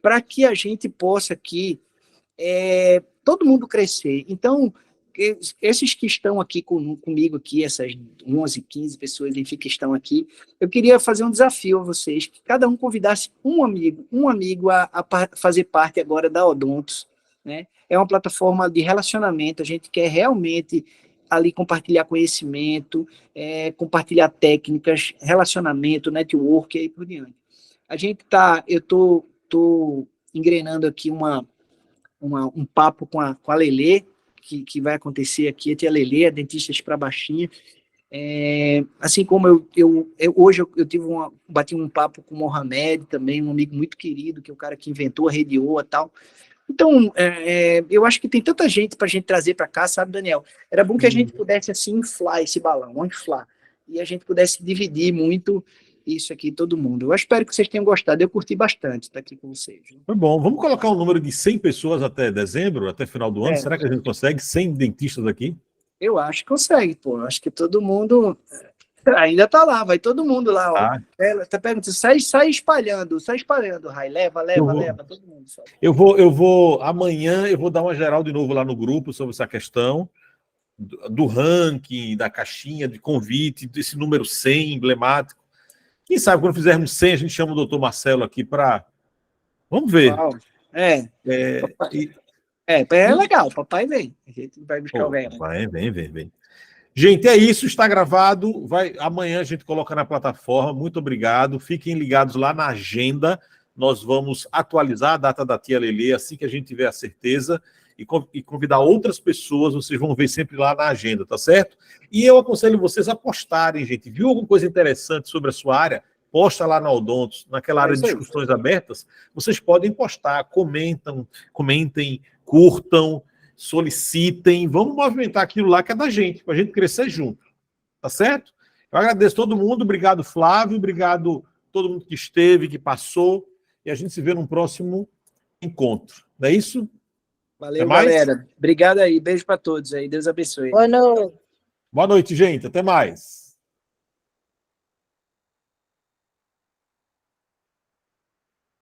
para que a gente possa aqui todo mundo crescer. Então, esses que estão aqui comigo, aqui, essas 11, 15 pessoas, enfim, que estão aqui, eu queria fazer um desafio a vocês, que cada um convidasse um amigo a fazer parte agora da Odontos, né? É uma plataforma de relacionamento, a gente quer realmente ali compartilhar conhecimento, compartilhar técnicas, relacionamento, network e aí por diante. Eu tô engrenando aqui um papo com a Lelê, que vai acontecer aqui, a tia Lelê, a Dentistas para Baixinha, Assim como hoje eu bati um papo com o Mohamed também, um amigo muito querido, que é o cara que inventou a Rede Oa e tal. Então, eu acho que tem tanta gente para a gente trazer para cá, sabe, Daniel? Era bom que a gente pudesse, assim, inflar esse balão, inflar, e a gente pudesse dividir muito isso aqui, todo mundo. Eu espero que vocês tenham gostado, eu curti bastante estar aqui com vocês. Foi bom. Vamos colocar um número de 100 pessoas até dezembro, até final do ano? Será que a gente consegue 100 dentistas aqui? Eu acho que consegue, pô. Acho que todo mundo ainda tá lá, vai todo mundo lá, ó. Ela tá perguntando, sai espalhando, Rai, leva, todo mundo. Sabe? Amanhã eu vou dar uma geral de novo lá no grupo sobre essa questão do ranking, da caixinha de convite, desse número 100 emblemático. Quem sabe quando fizermos 100, a gente chama o doutor Marcelo aqui para... Vamos ver. É legal, papai vem. A gente vai buscar o velho. Vem. Gente, é isso, está gravado. Amanhã a gente coloca na plataforma. Muito obrigado. Fiquem ligados lá na agenda. Nós vamos atualizar a data da tia Lelê assim que a gente tiver a certeza e convidar outras pessoas. Vocês vão ver sempre lá na agenda, tá certo? E eu aconselho vocês a postarem, gente. Viu alguma coisa interessante sobre a sua área? Posta lá na Odontos, naquela área de discussões abertas. Vocês podem postar, comentem, curtam, solicitem. Vamos movimentar aquilo lá que é da gente, para a gente crescer junto. Tá certo? Eu agradeço todo mundo. Obrigado, Flávio. Obrigado a todo mundo que esteve, que passou. E a gente se vê num próximo encontro. Não é isso? Valeu, galera. Obrigado aí. Beijo para todos aí. Deus abençoe. Boa noite. Boa noite, gente. Até mais.